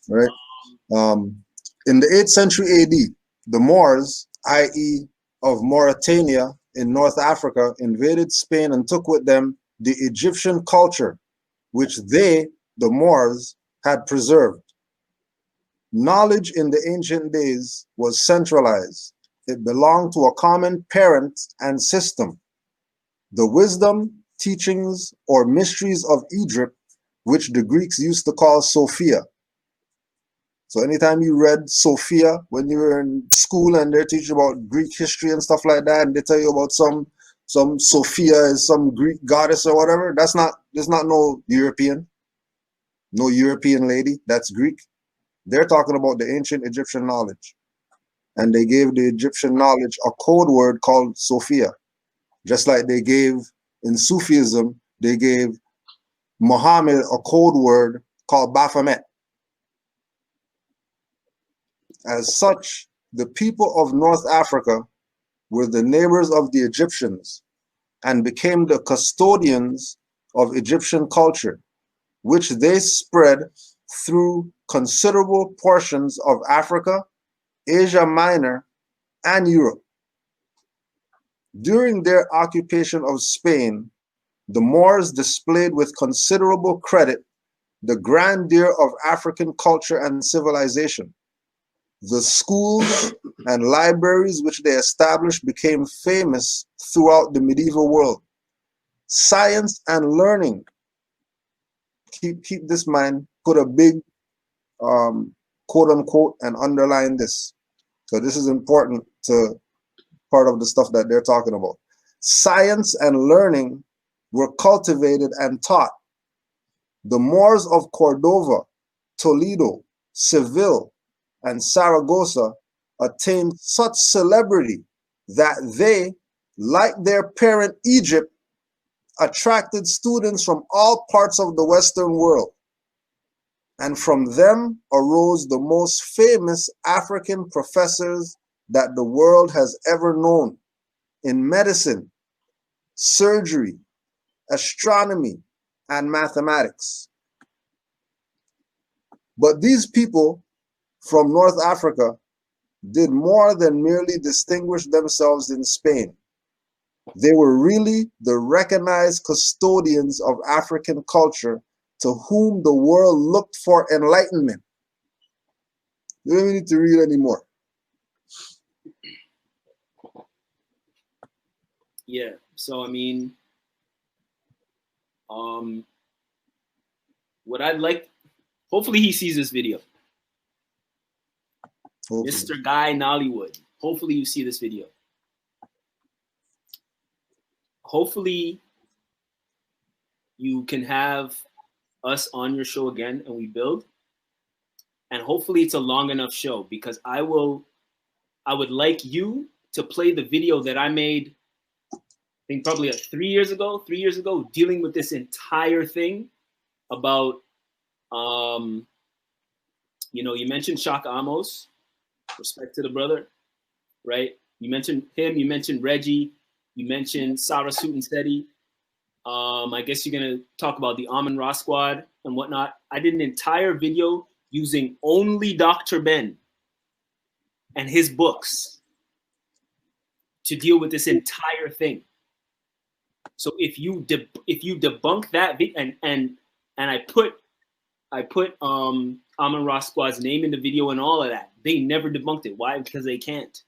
right? In the 8th century AD, the Moors, i.e., of Mauritania in North Africa, invaded Spain and took with them the Egyptian culture, which they, the Moors, had preserved. Knowledge in the ancient days was centralized. It belonged to a common parent and system. The wisdom, teachings, or mysteries of Egypt, which the Greeks used to call Sophia. So anytime you read Sophia when you were in school and they're teaching about Greek history and stuff like that, and they tell you about some Sophia is some Greek goddess or whatever, there's not no European lady, that's Greek. They're talking about the ancient Egyptian knowledge. And they gave the Egyptian knowledge a code word called Sophia. Just like they gave in Sufism, they gave Muhammad a code word called Baphomet. As such, the people of North Africa were the neighbors of the Egyptians and became the custodians of Egyptian culture, which they spread through considerable portions of Africa, Asia Minor, and Europe. During their occupation of Spain, the Moors displayed with considerable credit the grandeur of African culture and civilization. The schools and libraries which they established became famous throughout the medieval world. Science and learning, keep this in mind, put a big quote unquote and underline this. So this is important to part of the stuff that they're talking about. Science and learning were cultivated and taught. The Moors of Cordova, Toledo, Seville, and Saragossa attained such celebrity that they, like their parent Egypt, attracted students from all parts of the Western world. And from them arose the most famous African professors that the world has ever known in medicine, surgery, astronomy, and mathematics. But these people from North Africa did more than merely distinguish themselves in Spain. They were really the recognized custodians of African culture to whom the world looked for enlightenment. You don't need to read anymore. Yeah, so I mean, what I'd like, hopefully he sees this video. Hopefully. Mr. Guy Nollywood, hopefully you see this video. Hopefully you can have us on your show again and we build. And hopefully it's a long enough show, because I would like you to play the video that I made, I think probably 3 years ago, dealing with this entire thing about, you mentioned Shaka Amos, respect to the brother, right? You mentioned him, you mentioned Reggie, you mentioned Sarah Sutanseti. I guess you're going to talk about the Amun-Ra squad and whatnot. I did an entire video using only Dr. Ben and his books to deal with this entire thing. So if you debunk that and I put Amun-Ra squad's name in the video and all of that, they never debunked it. Why? Because they can't.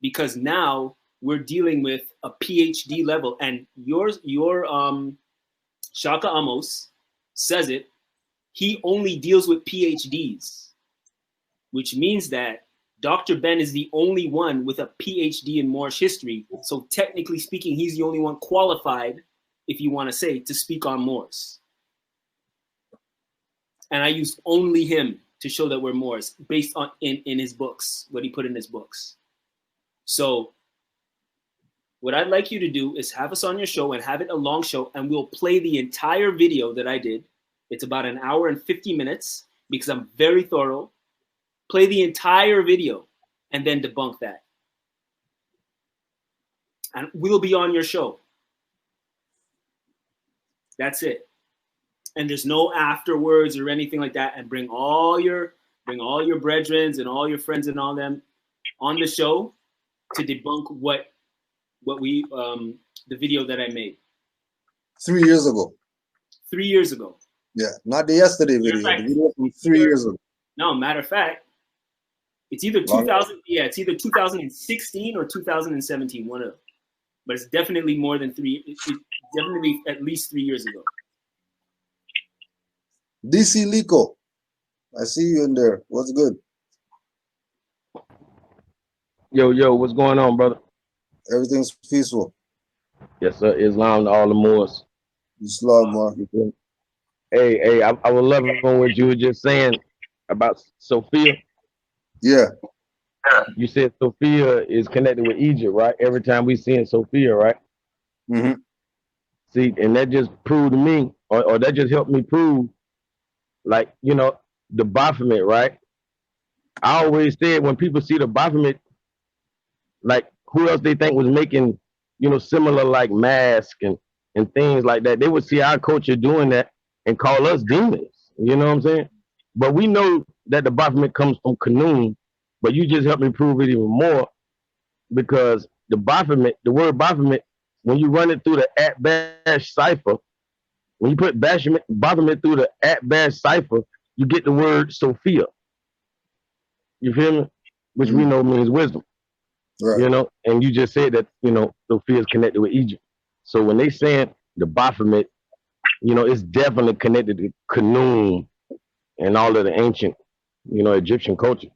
Because now we're dealing with a PhD level, and your Shaka Amos says it. He only deals with PhDs, which means that Dr. Ben is the only one with a PhD in Moorish history. So technically speaking, he's the only one qualified, if you want to say, to speak on Moors. And I used only him to show that we're Moors based on in his books, what he put in his books. So what I'd like you to do is have us on your show and have it a long show, and we'll play the entire video that I did. It's about 1 hour and 50 minutes because I'm very thorough. Play the entire video and then debunk that. And we'll be on your show. That's it. and there's no afterwards or anything like that, and bring all your brethren and all your friends and all them on the show to debunk what we the video that I made 3 years ago. 3 years ago. Yeah, not the yesterday video. Fact, the video from 3 years ago. No, matter of fact, it's either 2000. Yeah, it's either 2016 or 2017. One of them, but it's definitely more than three. It's definitely at least 3 years ago. DCalico, I see you in there. What's good? Yo, what's going on, brother? Everything's peaceful. Yes, sir. Islam to all the Moors. Islam, man. Hey, I was loving what you were just saying about Sophia. Yeah. You said Sophia is connected with Egypt, right? Every time we see in Sophia, right? Mm-hmm. See, and that just proved to me, or that just helped me prove, like, you know, the Baphomet, right? I always said when people see the Baphomet, like, who else they think was making, you know, similar like masks and things like that, they would see our culture doing that and call us demons. You know what I'm saying? But we know that the Baphomet comes from Canaan, but you just helped me prove it even more, because the Baphomet, the word Baphomet, when you run it through the at-bash cipher, when you put Baphomet through the at-bash cipher, you get the word Sophia. You feel me? Which we know means wisdom. Right. You know, and you just said that, you know, Sophia is connected with Egypt. So when they saying the Baphomet, you know, it's definitely connected to Canaan and all of the ancient, you know, Egyptian culture.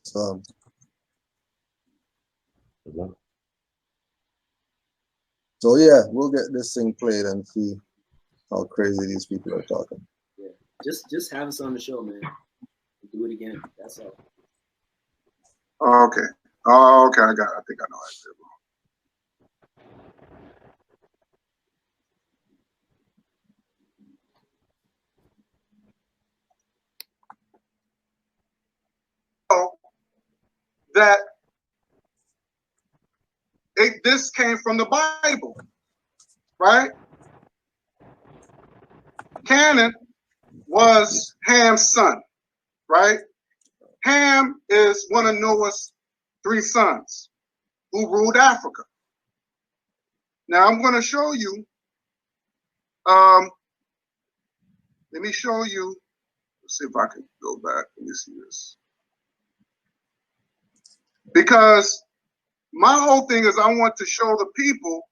So yeah, we'll get this thing played and see how crazy these people are talking. Yeah, just have us on the show, man. Do it again. That's all. Oh, okay. Oh, okay. I think I know how to do it. That this came from the Bible, right? Canaan was Ham's son, right? Ham is one of Noah's 3 sons who ruled Africa. Now I'm going to show you, let me show you, let's see if I can go back. Let me see this. Because my whole thing is I want to show the people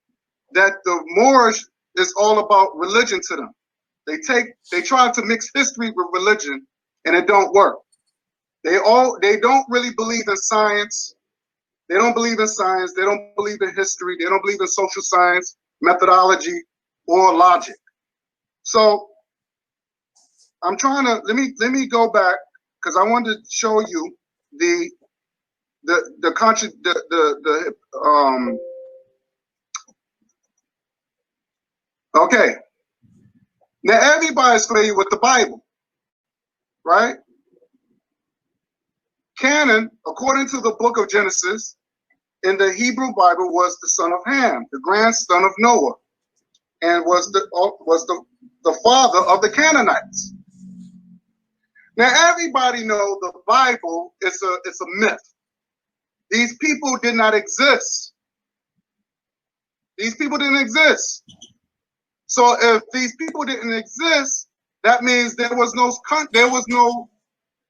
that the Moors is all about religion to them. They try to mix history with religion, and it don't work. They don't really believe in science. They don't believe in science. They don't believe in history. They don't believe in social science, methodology, or logic. So I'm trying to let me go back, because I wanted to show you okay. Now everybody's familiar with the Bible, right? Canaan, according to the book of Genesis, in the Hebrew Bible, was the son of Ham, the grandson of Noah, and was the father of the Canaanites. Now everybody knows the Bible is a myth. These people did not exist. These people didn't exist. So if these people didn't exist, that means there was no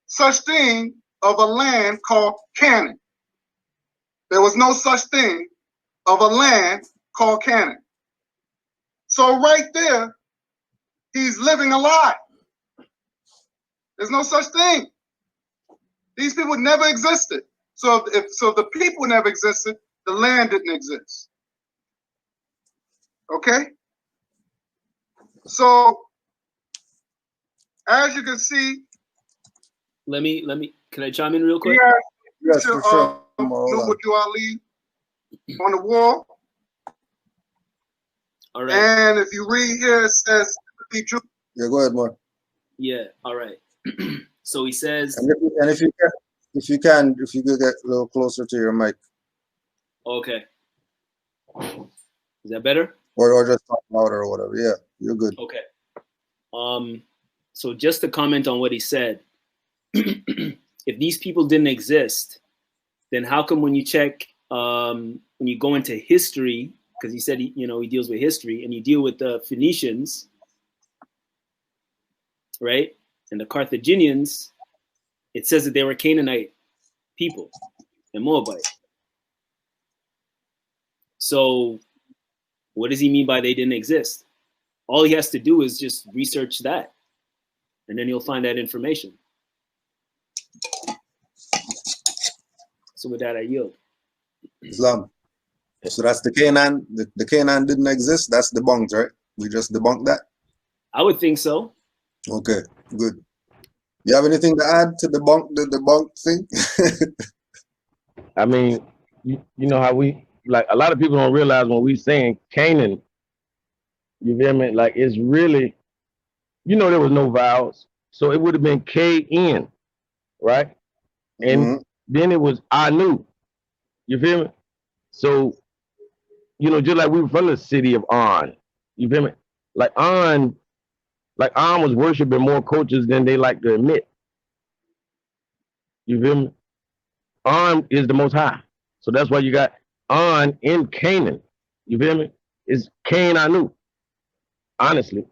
such thing of a land called Canaan. There was no such thing of a land called Canaan. So right there, he's living a lie. There's no such thing. These people never existed. So if the people never existed, the land didn't exist. Okay? So as you can see, can I chime in real quick? Yes, for sure. Ali on the wall. All right. And if you read here, it says, yeah, go ahead, Mark. Yeah, all right. So he says, and if you could get a little closer to your mic. Okay. Is that better? Or just talk louder or whatever, yeah. You're good. Okay. So just to comment on what he said, if these people didn't exist, then how come when you check, when you go into history, because he said, he deals with history, and you deal with the Phoenicians, right? And the Carthaginians, it says that they were Canaanite people and Moabite. So what does he mean by they didn't exist? All he has to do is just research that, and then he'll find that information. So with that, I yield. Islam. So that's the Canaan. The Canaan didn't exist. That's debunked, right? We just debunked that. I would think so. Okay, good. You have anything to add to debunk the debunked thing? I mean, you know how we, like, a lot of people don't realize when we saying Canaan, you feel me? Like, it's really, there was no vowels. So it would have been K-N, right? And then it was Anu. You feel me? So, just like we were from the city of On. You feel me? Like On was worshiping more cultures than they like to admit. You feel me? On is the most high. So that's why you got On in Canaan. You feel me? It's Cain Anu. Honestly,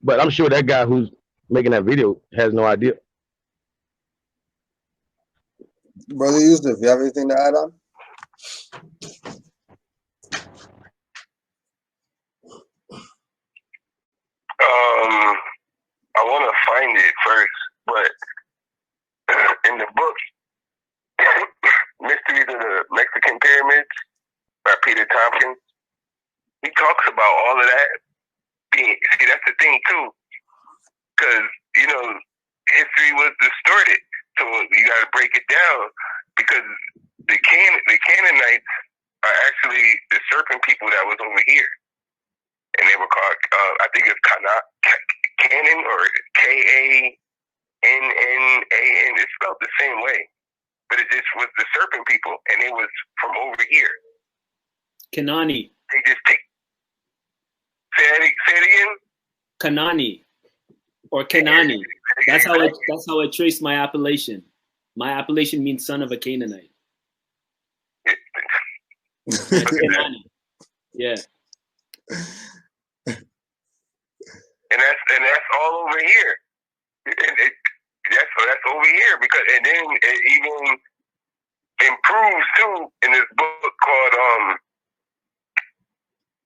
But I'm sure that guy who's making that video has no idea. Brother Yusuf, you have anything to add on? I want to find it first, but in the book, Mysteries of the Mexican Pyramids by Peter Tompkins, he talks about all of that. See, that's the thing too, because history was distorted, so you got to break it down. Because the Canaanites are actually the serpent people that was over here, and they were called, I think it's Canaan or Kannan. It's spelled the same way, but it just was the serpent people, and it was from over here. Kanani. They just take. Say it again. Kanani or Kanani. That's how I traced my appellation. My appellation means son of a Canaanite. Kanani. Yeah. And that's all over here. That's over here and then it even improves too in this book called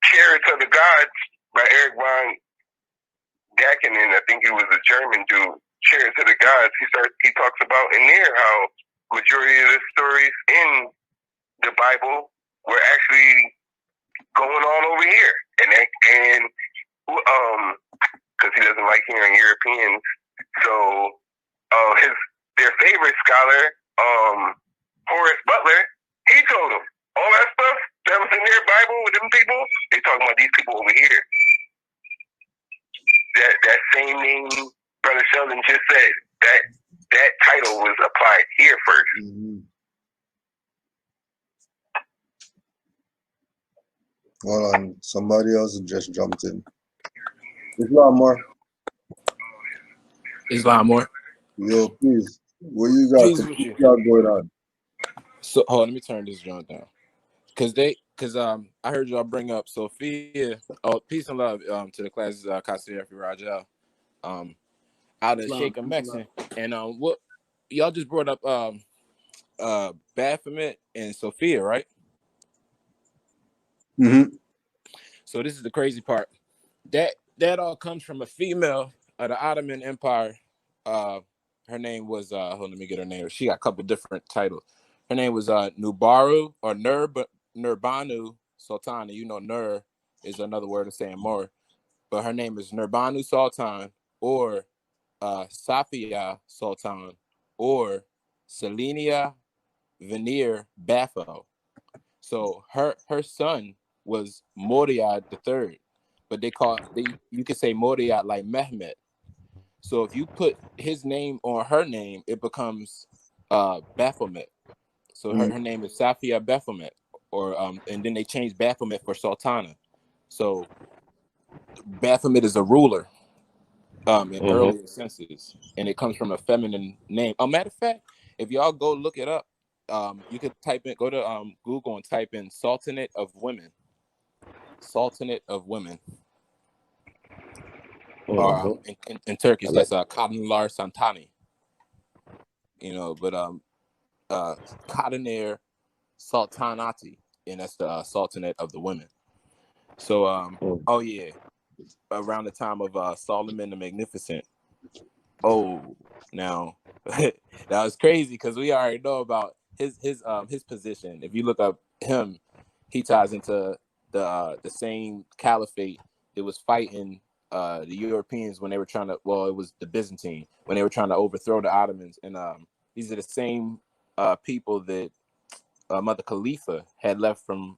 Chariots of the Gods by Eric von Dachinen. I think he was a German dude. Chariots of the Gods. He talks about in there how majority of the stories in the Bible were actually going on over here, and because he doesn't like hearing Europeans. So their favorite scholar, Horace Butler, he told them all that stuff that was in their Bible with them people. They talking about these people over here. That same name Brother Sheldon just said, that title was applied here first. Mm-hmm. Hold on, somebody else just jumped in. Islam more. Yo, please. What you got going on? So let me turn this joint down. Cause I heard y'all bring up Sophia. Oh, peace and love to the classes Kasir Rajel. Out of Sheikh Mexican. And what y'all just brought up Baphomet and Sophia, right? Mm-hmm. So this is the crazy part. That all comes from a female of the Ottoman Empire. Her name was let me get her name. She got a couple different titles. Her name was Nubaru or Nurbanu Sultana. Nur is another word of saying more. But her name is Nurbanu Sultan or Safia Sultan or Selenia Veneer Bafo. So her son was Moriad III, but you could say Moriad like Mehmet. So if you put his name on her name, it becomes Baphomet. So her name is Safia Baphomet, or and then they changed Baphomet for Sultana. So Baphomet is a ruler in earlier senses, and it comes from a feminine name. Matter of fact, if y'all go look it up, you could go to Google and type in Sultanate of Women. Sultanate of Women. Or in Turkish, that's Kadınlar Sultanı. You know, but Kadınlar Sultanati, and that's the Sultanate of the Women. So around the time of Solomon the Magnificent. Oh, now that was crazy because we already know about his position. If you look up him, he ties into the same caliphate that was fighting the Europeans when they were trying to. Well, it was the Byzantine when they were trying to overthrow the Ottomans, and these are the same people that Mother Khalifa had left from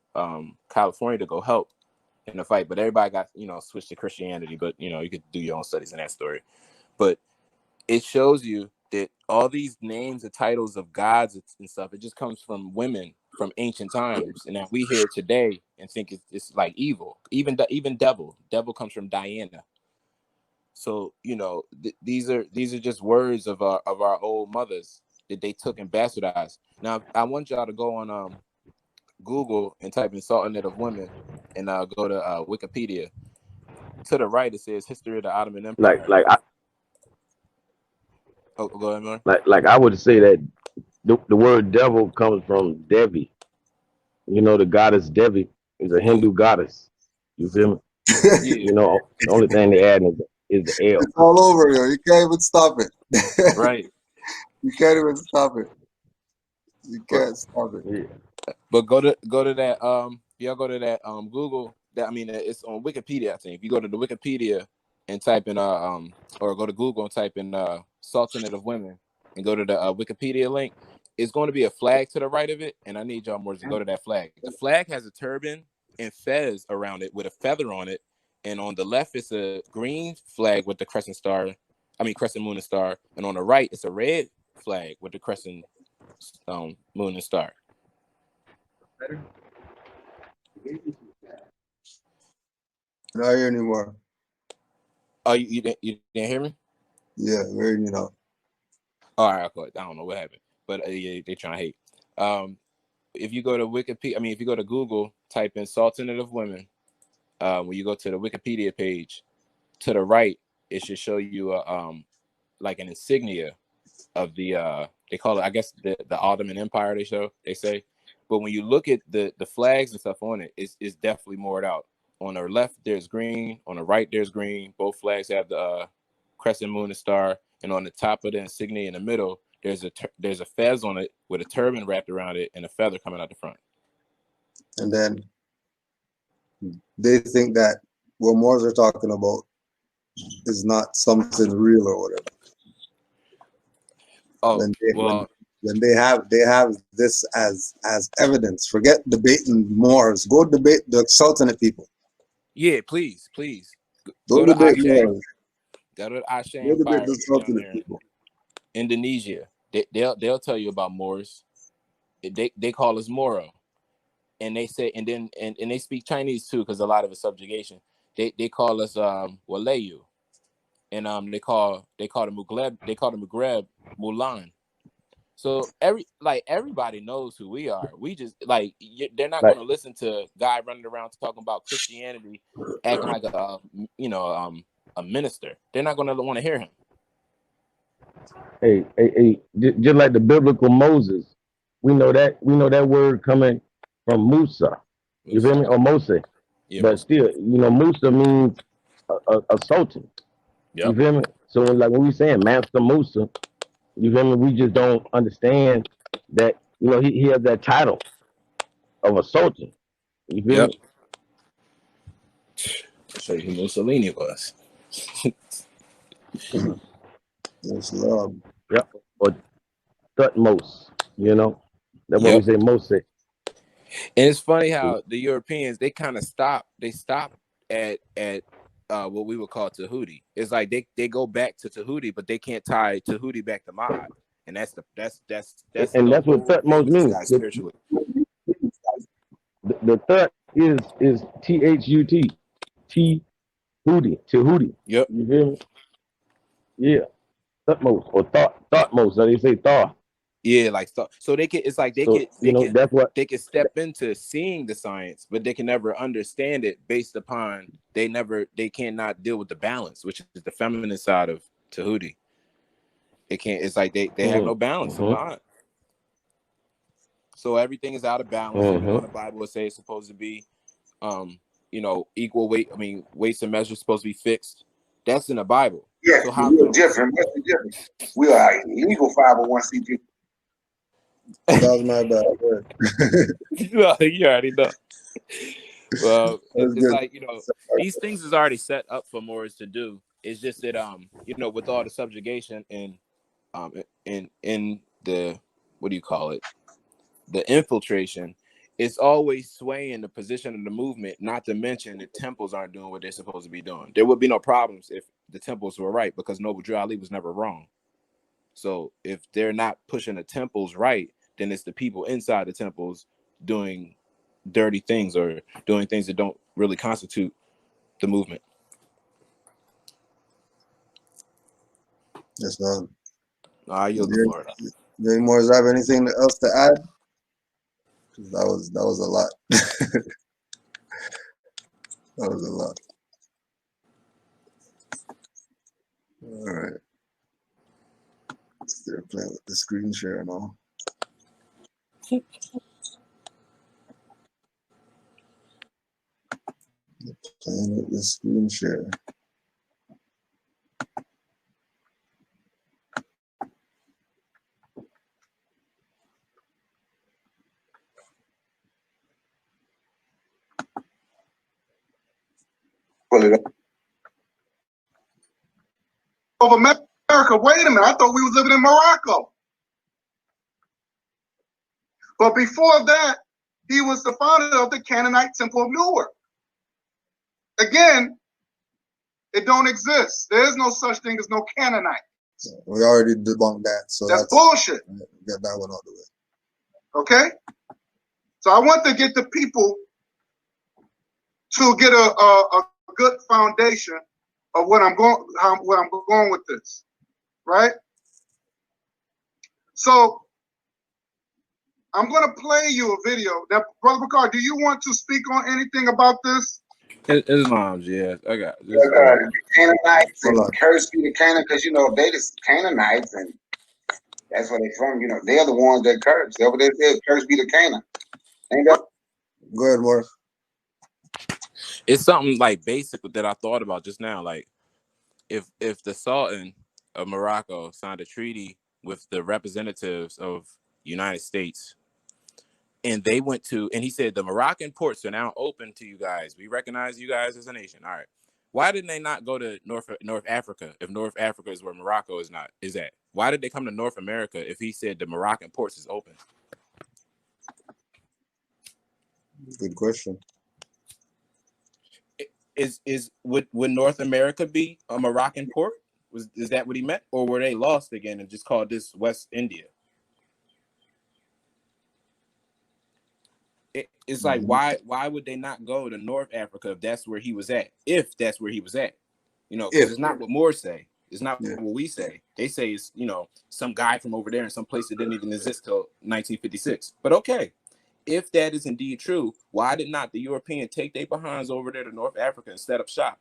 California to go help in the fight. But everybody got switched to Christianity. But you could do your own studies in that story. But it shows you that all these names and titles of gods and stuff, it just comes from women from ancient times, and that we hear today and think it's like evil. Even devil comes from Diana. So these are just words of our old mothers that they took and bastardized. Now I want y'all to go on Google and type in Sultanate of Women and go to Wikipedia. To the right it says History of the Ottoman Empire. Go ahead, man. Like I would say that the word devil comes from Devi. The goddess Devi is a Hindu goddess. You feel me? The only thing they add is the L. It's all over, yo. You can't even stop it. Right. You can't even stop it. You can't stop it. Yeah. But go to that y'all go to that Google. It's on Wikipedia, I think. If you go to the Wikipedia and type in or go to Google and type in Sultanate of Women and go to the Wikipedia link, it's going to be a flag to the right of it, and I need y'all more to go to that flag. The flag has a turban and fez around it with a feather on it, and on the left it's a green flag with the crescent moon and star, and on the right it's a red flag with the crescent moon and star. Not here anymore. Oh, you didn't hear me? Yeah, very All right, I don't know what happened, but they trying to hate. If you go to Wikipedia, if you go to Google, type in Sultanate of Women. When you go to the Wikipedia page, to the right, it should show you like an insignia of the they call it, I guess, the Ottoman Empire. They say, but when you look at the flags and stuff on it, it's definitely moored out. On the left, there's green. On the right, there's green. Both flags have the crescent moon and star. And on the top of the insignia in the middle, there's a fez on it with a turban wrapped around it and a feather coming out the front. And then they think that what Moors are talking about is not something real or whatever. Oh, when they have this as evidence. Forget debating Moors. Go debate the Sultanate people. Yeah, please. Go debate Moors. Go to Aceh Empire. The Sultanate people. Indonesia. They'll tell you about Moors. They call us Moro. And they say, and they speak Chinese too, because a lot of it's subjugation. They call us Walayu, and they call the Maghreb Mulan. So everybody knows who we are. We just they're not going to listen to a guy running around talking about Christianity, acting like a minister. They're not going to want to hear him. Hey, just like the biblical Moses, we know that word coming from Musa. You feel me? Or Mose. Yeah, but still, Musa means a sultan. Yep. You feel me? So like when we saying Master Musa, you feel me? We just don't understand that he has that title of a sultan. You feel me? I'll show you who Mussolini was. Yes, love. Yep. Or Thutmose. That's what we say Mose. And it's funny how the Europeans, they kind of stop at what we would call Tahuti. It's like they go back to Tahuti, but they can't tie Tahuti back to Ma'at. And that's what Thutmose means. Spiritually. The Thut is THUT. Hootie. Yep. You feel me? Yeah. Thutmose or thoughtmose. How they say thought. Yeah, like so they can. It's like they So that's what. they can step into seeing the science, but they can never understand it based upon they cannot deal with the balance, which is the feminine side of Tahuti. It can't. It's like they have no balance of mind. So everything is out of balance, even though in the Bible it says it's supposed to be, equal weight. I mean, weights and measures supposed to be fixed. That's in the Bible. Yeah, so how we're different. What's the difference? We are illegal 501c3. That was my bad. Well, you already know. Well, it's good. like, these things is already set up for Moors to do. It's just that with all the subjugation and in the, what do you call it? The infiltration, it's always swaying the position of the movement, not to mention the temples aren't doing what they're supposed to be doing. There would be no problems if the temples were right, because Noble Drew Ali was never wrong. So if they're not pushing the temples right, then it's the people inside the temples doing dirty things or doing things that don't really constitute the movement. Yes, man. I yield the floor. Do any more have anything else to add? That was a lot. That was a lot. All right. They're playing with the screen share and all. Playing with the screen share. Pull it up. Of America. Wait a minute. I thought we was living in Morocco. But before that, he was the founder of the Canaanite Temple of Newark. Again, it don't exist. There is no such thing as no Canaanite. We already debunked that, so that's bullshit. Get that one out of the way. Okay, so I want to get the people to get a good foundation of what I'm going with this, right? So I'm going to play you a video. Now, Brother Bakar, do you want to speak on anything about this? Islam's, yeah, I got this. The Canaanites and curse be to Canaan, because they just Canaanites, and that's where they're from. They're the ones that curse. Over there says curse be to Canaan. Ain't that? Go ahead, Mark. It's something like basic that I thought about just now. Like, if the Sultan of Morocco signed a treaty with the representatives of United States, and they went to, and he said, the Moroccan ports are now open to you guys. We recognize you guys as a nation. All right. Why didn't they not go to North Africa if North Africa is where Morocco is at? Why did they come to North America if he said the Moroccan ports is open? Good question. Would North America be a Moroccan port? Is that what he meant? Or were they lost again and just called this West India? It's like, why would they not go to North Africa if that's where he was at? If that's where he was at, because it's not what Moors say. It's not what we say. They say it's, some guy from over there in some place that didn't even exist till 1956. But okay, if that is indeed true, why did not the European take their behinds over there to North Africa and set up shop?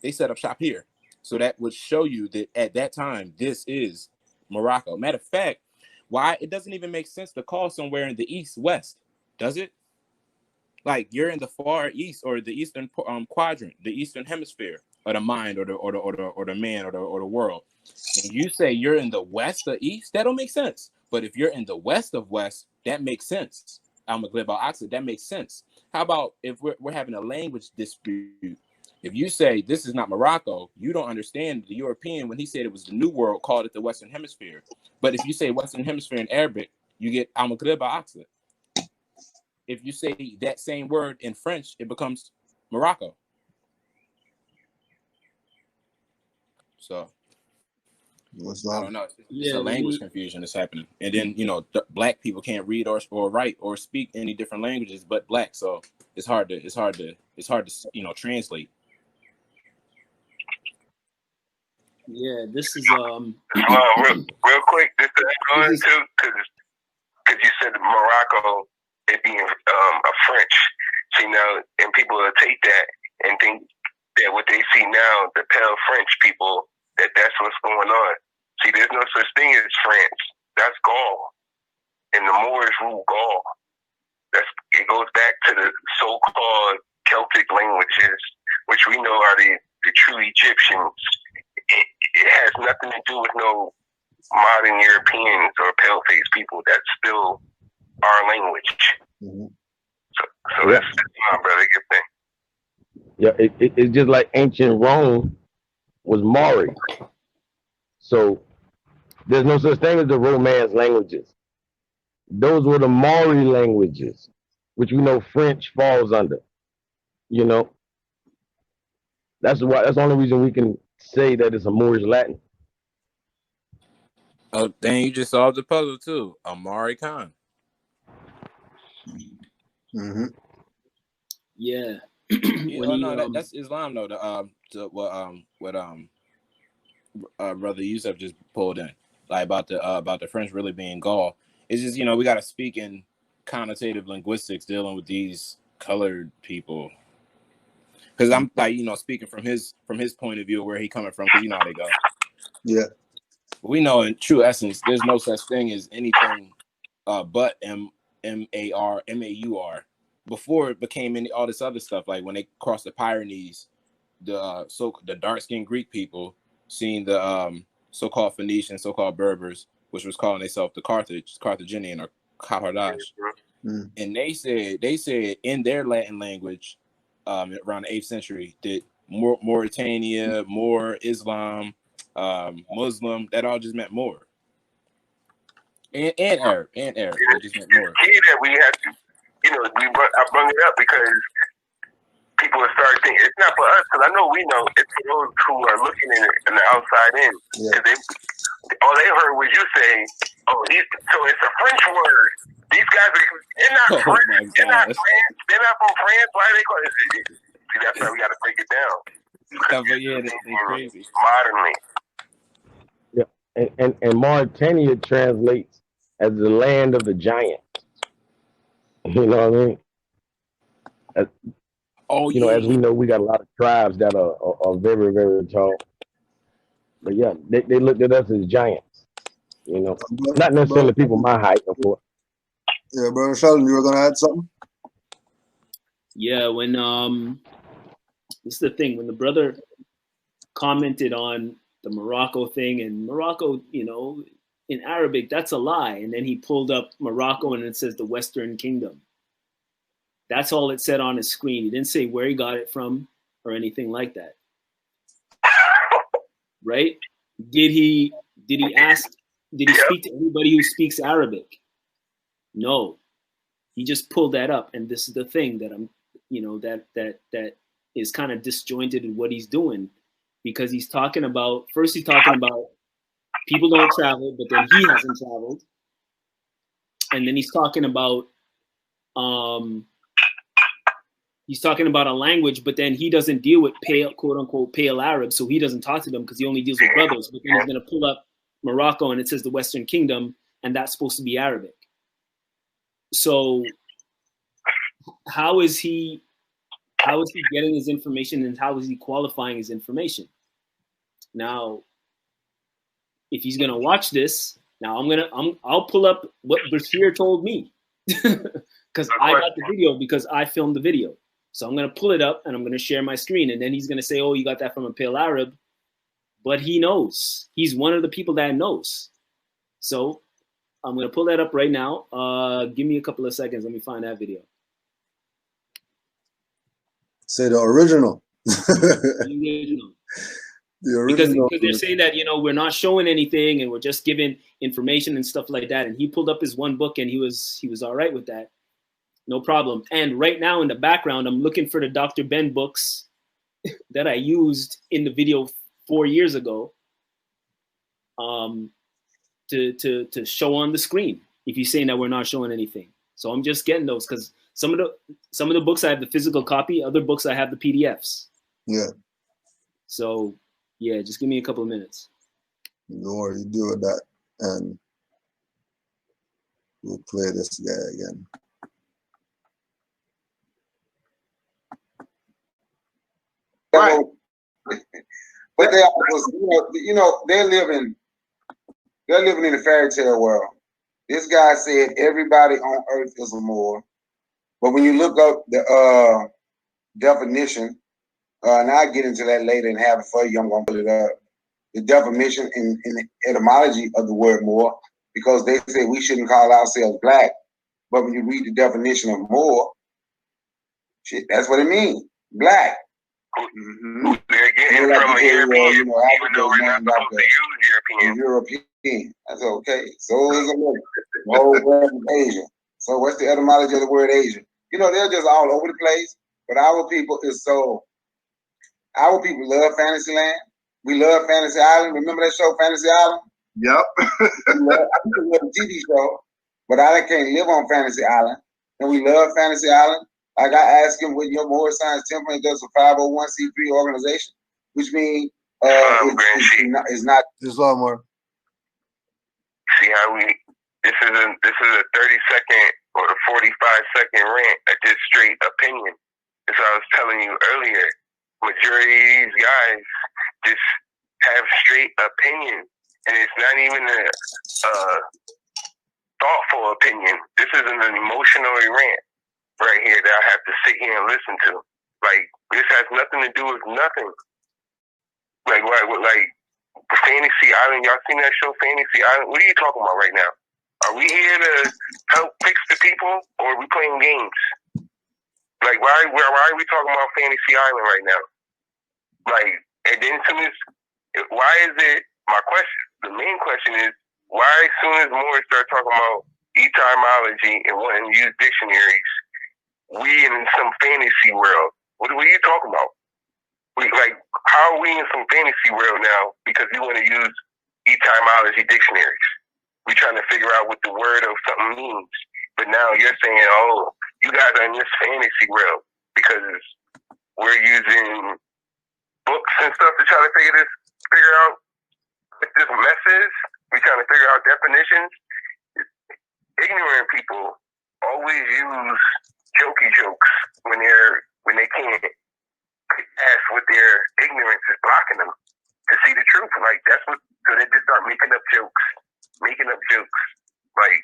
They set up shop here. So that would show you that at that time, this is Morocco. Matter of fact, why it doesn't even make sense to call somewhere in the east-west, does it? Like, you're in the far east or the eastern quadrant, the eastern hemisphere of the mind or the man or the world, and you say you're in the west or east, that don't make sense. But if you're in the west of west, that makes sense. Al-Maghrib-al-Aqsa, that makes sense. How about if we're having a language dispute? If you say this is not Morocco, you don't understand the European when he said it was the New World, called it the Western Hemisphere. But if you say Western Hemisphere in Arabic, you get Al-Maghrib-al-Aqsa. If you say that same word in French, it becomes Morocco. So I don't know. It's a language confusion that's happening. And then, black people can't read or write or speak any different languages but black. So it's hard to translate. Yeah, this is real quick, this is going to because you said Morocco it being a French. See now, and people will take that and think that what they see now, the pale French people, that's what's going on. See, there's no such thing as France. That's Gaul, and the Moors rule Gaul. It goes back to the so-called Celtic languages, which we know are the true Egyptians. It has nothing to do with no modern Europeans or pale-faced people. That's still our language. Mm-hmm. So that's my brother. Good thing. Yeah, it's just like ancient Rome was Maori. So there's no such thing as the Romance languages. Those were the Maori languages, which we know French falls under. You know, that's the only reason we can say that it's a Moorish Latin. Oh, dang, you just solved the puzzle too. Amari Khan. Mm-hmm. Yeah. That's Islam though. What Brother Yusuf just pulled in, like about the French really being Gaul. It's just, we got to speak in connotative linguistics dealing with these colored people. Because I'm like, speaking from his point of view, where he coming from, because you know how they go. Yeah. We know in true essence, there's no such thing as anything but M-A-U-R before it became all this other stuff. Like when they crossed the Pyrenees, the dark-skinned Greek people seeing the so-called Phoenicians, so-called Berbers, which was calling themselves the Carthaginian or Carthage. Mm. And they said in their Latin language, around the 8th century, that Mauritania, Moor, Islam, Muslim, that all just meant Moor. And Arab. It just meant Moor. Key that we have to, I bring it up because people will start thinking it's not for us, because I know we know it's for those who are looking in the outside in. Yeah. All they heard was you say, so it's a French word. These guys they're not French. They're not France. They're not from France. Why are they calling it? See, that's why we got to break it down. They're crazy. Modernly. Yeah, and Mauritania translates as the land of the giants. You know what I mean? As we know, we got a lot of tribes that are very, very tall. But yeah, they looked at us as giants. Not necessarily people my height, of course. Yeah, Brother Sheldon, you were gonna add something? Yeah, when this is the thing, when the brother commented on the Morocco thing, and Morocco, in Arabic, that's a lie. And then he pulled up Morocco and it says the Western Kingdom. That's all it said on his screen. He didn't say where he got it from or anything like that. Right? Did he speak to anybody who speaks Arabic? No. He just pulled that up, and this is the thing that I'm, that is kind of disjointed in what he's doing, because he's talking about people don't travel, but then he hasn't traveled, and then he's talking about a language, but then he doesn't deal with pale, quote unquote, pale Arabs, so he doesn't talk to them because he only deals with brothers. But then he's going to pull up Morocco and it says the Western Kingdom, and that's supposed to be Arabic. So how is he getting his information, and how is he qualifying his information? Now, if he's going to watch this, now I'll pull up what Bashir told me because I got the video, because I filmed the video. So I'm going to pull it up and I'm going to share my screen, and then he's going to say, oh, you got that from a pale Arab. But he knows. He's one of the people that knows. So I'm going to pull that up right now. Give me a couple of seconds. Let me find that video. Say the original. The original. Because they're saying that, we're not showing anything and we're just giving information and stuff like that. And he pulled up his one book and he was all right with that. No problem. And right now in the background, I'm looking for the Dr. Ben books that I used in the video 4 years ago to show on the screen, if you're saying that we're not showing anything. So I'm just getting those, because some of the books I have the physical copy, other books I have the PDFs. Yeah. So Yeah, just give me a couple of minutes. Don't worry, you do that, and we'll play this guy again. Right. But they also, you know, they're living in a fairy tale world. This guy said everybody on earth is a Moor. But when you look up the definition, and I'll get into that later and have it for you, I'm going to put it up. The definition in the etymology of the word Moor, because they say we shouldn't call ourselves black. But when you read the definition of Moor, shit, that's what it means, black. Mm-hmm. They're getting from a European, even though we're not supposed to use European. That's okay. So is America. The whole world is Asia. So what's the etymology of the word Asia? You know, they're just all over the place. But our people love Fantasyland. We love Fantasy Island. Remember that show, Fantasy Island? Yep. I love the TV show, but I can't live on Fantasy Island. And we love Fantasy Island. Like I asked him, what your Moor Science Temple does a 501c3 organization, which means it's not Islam or. See how this is a 30-second or a 45-second rant at this straight opinion. As I was telling you earlier, majority of these guys just have straight opinion, and it's not even a thoughtful opinion. This is an emotional rant right here that I have to sit here and listen to. Like, this has nothing to do with nothing. Like Fantasy Island, y'all seen that show, Fantasy Island? What are you talking about right now? Are we here to help fix the people, or are we playing games? Like, why are we talking about Fantasy Island right now? Like, and then why is it, the main question is, why as soon as Moors start talking about etymology and wanting to use dictionaries, we in some fantasy world? What are you talking about? How are we in some fantasy world now because we want to use etymology dictionaries? We're trying to figure out what the word of something means. But now you're saying, oh, you guys are in this fantasy world because we're using books and stuff to try to figure out what this mess is. We're trying to figure out definitions. Ignorant people always use jokey jokes when they can't ask what their ignorance is blocking them to see the truth. Like, that's what, so they just start making up jokes. Like,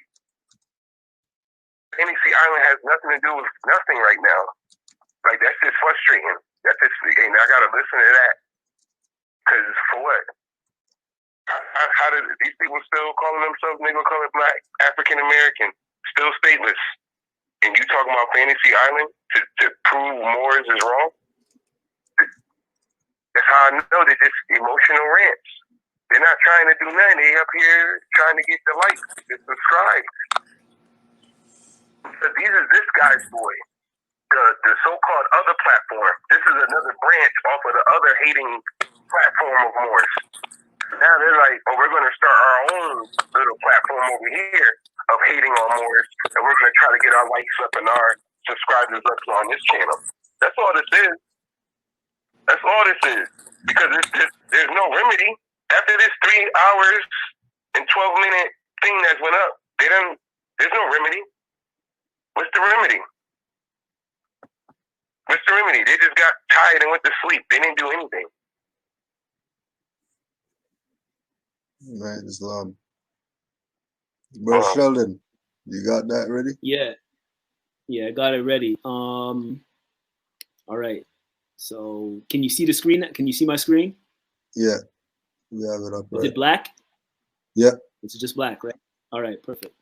Fantasy Island has nothing to do with nothing right now. Like, that's just frustrating. And I gotta listen to that. Cause for what? How did these people still calling themselves nigga, calling black, African American, still stateless? And you talking about Fantasy Island to prove Moors is wrong? That's how I know they're just emotional rants. They're not trying to do nothing. They up here trying to get the likes, the subscribe. But this guy's boy, the so-called other platform. This is another branch off of the other hating platform of Moors. Now they're like, oh, we're going to start our own little platform over here of hating on Moors, and we're going to try to get our likes up and our subscribers up on this channel. That's all this is. That's all this is. Because there's no remedy. After this 3 hours and 12-minute thing that went up, there's no remedy. What's the remedy? They just got tired and went to sleep. They didn't do anything. Right, Islam. Bro, Sheldon, you got that ready? Yeah, I got it ready. All right. So, can you see the screen? Can you see my screen? Yeah, we have it up. Is it black? Yeah. It's just black, right? All right, perfect.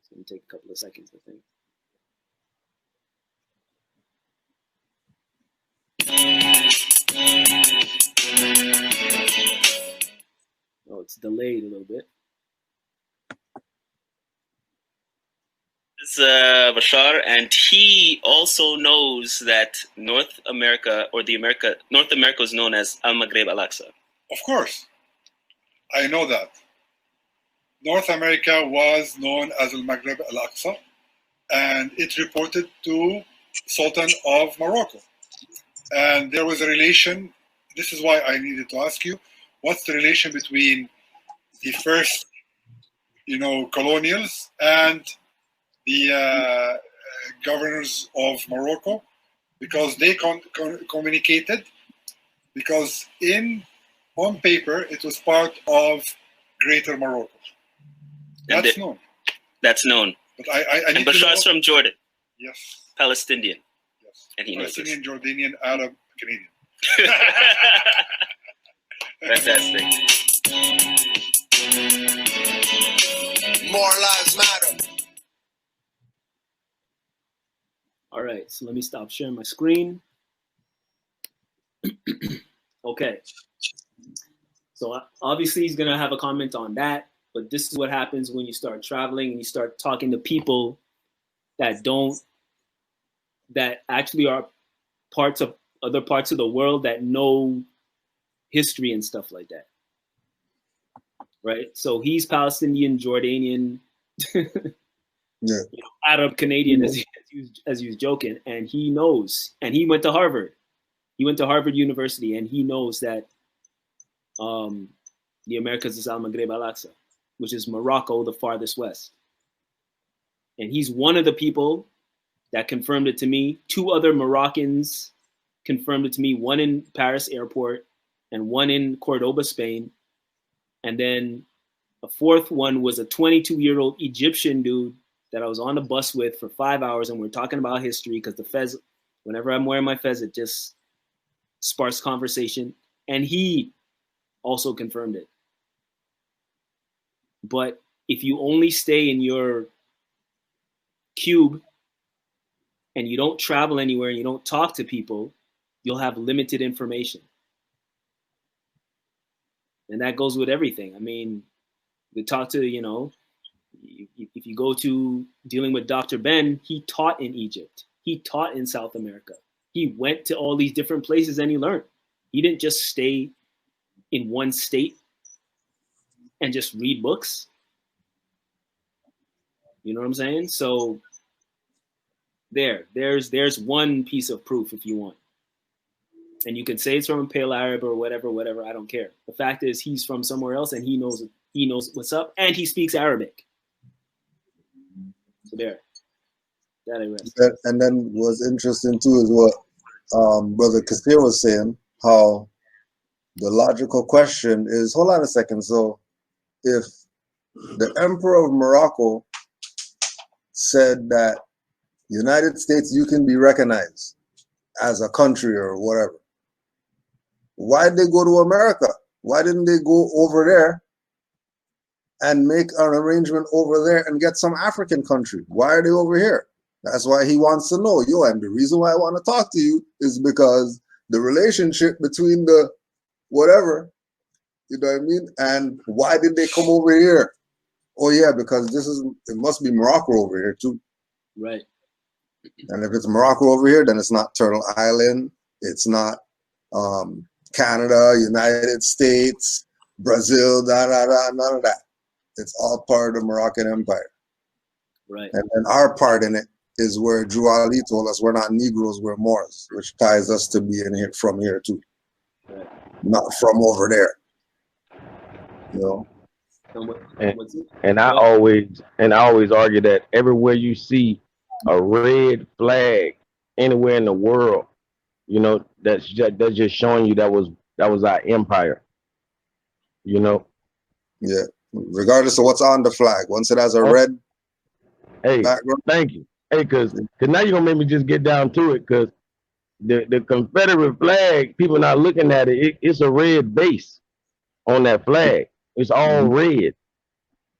It's going to take a couple of seconds, I think. Oh, it's delayed a little bit. This is Bashar, and he also knows that North America is known as Al-Maghreb-Al-Aqsa. Of course, I know that. North America was known as Al-Maghreb Al-Aqsa, and it reported to Sultan of Morocco. and there was a relation. This is why I needed to ask you, what's the relation between the first, colonials and the governors of Morocco, because they communicated, because on paper it was part of Greater Morocco. That's known. That's known. But I need Bashar's from Jordan. Yes. Palestinian. Yes. And he knows this. Palestinian, Jordanian, Arab, Canadian. Fantastic. More lives matter. All right, so let me stop sharing my screen. Okay. So obviously he's going to have a comment on that, but this is what happens when you start traveling and you start talking to people that actually are other parts of the world that know history and stuff like that. Right? So he's Palestinian, Jordanian, yeah. Arab, Canadian, as he was joking, and he knows, and he went to Harvard. He went to Harvard University, and he knows that the Americas is Al-Maghreb-Al-Aqsa, which is Morocco, the farthest west. And he's one of the people that confirmed it to me. 2 other Moroccans confirmed it to me, one in Paris airport and one in Cordoba, Spain. And then a 4th one was a 22-year-old Egyptian dude that I was on the bus with for 5 hours, and we're talking about history because the fez, whenever I'm wearing my fez, it just sparks conversation. And he also confirmed it. But if you only stay in your cube and you don't travel anywhere and you don't talk to people, you'll have limited information. And that goes with everything. I mean, we talk to, if you go to dealing with Dr. Ben, he taught in Egypt. He taught in South America. He went to all these different places and he learned. He didn't just stay in one state and just read books. You know what I'm saying? So there's one piece of proof if you want. And you can say it's from a Pale Arab or whatever, I don't care. The fact is he's from somewhere else and he knows what's up, and he speaks Arabic. So there. That I rest. And then what's interesting too is what Brother Kathir was saying, how the logical question is, hold on a second, so if the Emperor of Morocco said that United States, you can be recognized as a country or whatever, why did they go to America? Why didn't they go over there and make an arrangement over there and get some African country? Why are they over here? That's why he wants to know, and the reason why I want to talk to you is because the relationship between the whatever, you know what I mean? And why did they come over here? Oh yeah, because it must be Morocco over here too. Right. And if it's Morocco over here, then it's not Turtle Island. It's not Canada, United States, Brazil, none of that. It's all part of the Moroccan Empire. Right. And then our part in it is where Drew Ali told us we're not Negroes, we're Moors, which ties us to being here from here too. Right. Not from over there. And I always argue that everywhere you see a red flag anywhere in the world, that's just showing you that was our empire. Yeah. Regardless of what's on the flag, once it has a red background. Thank you. Hey, cause now you're gonna make me just get down to it, cause the Confederate flag, people not looking at it, it's a red base on that flag. It's all red.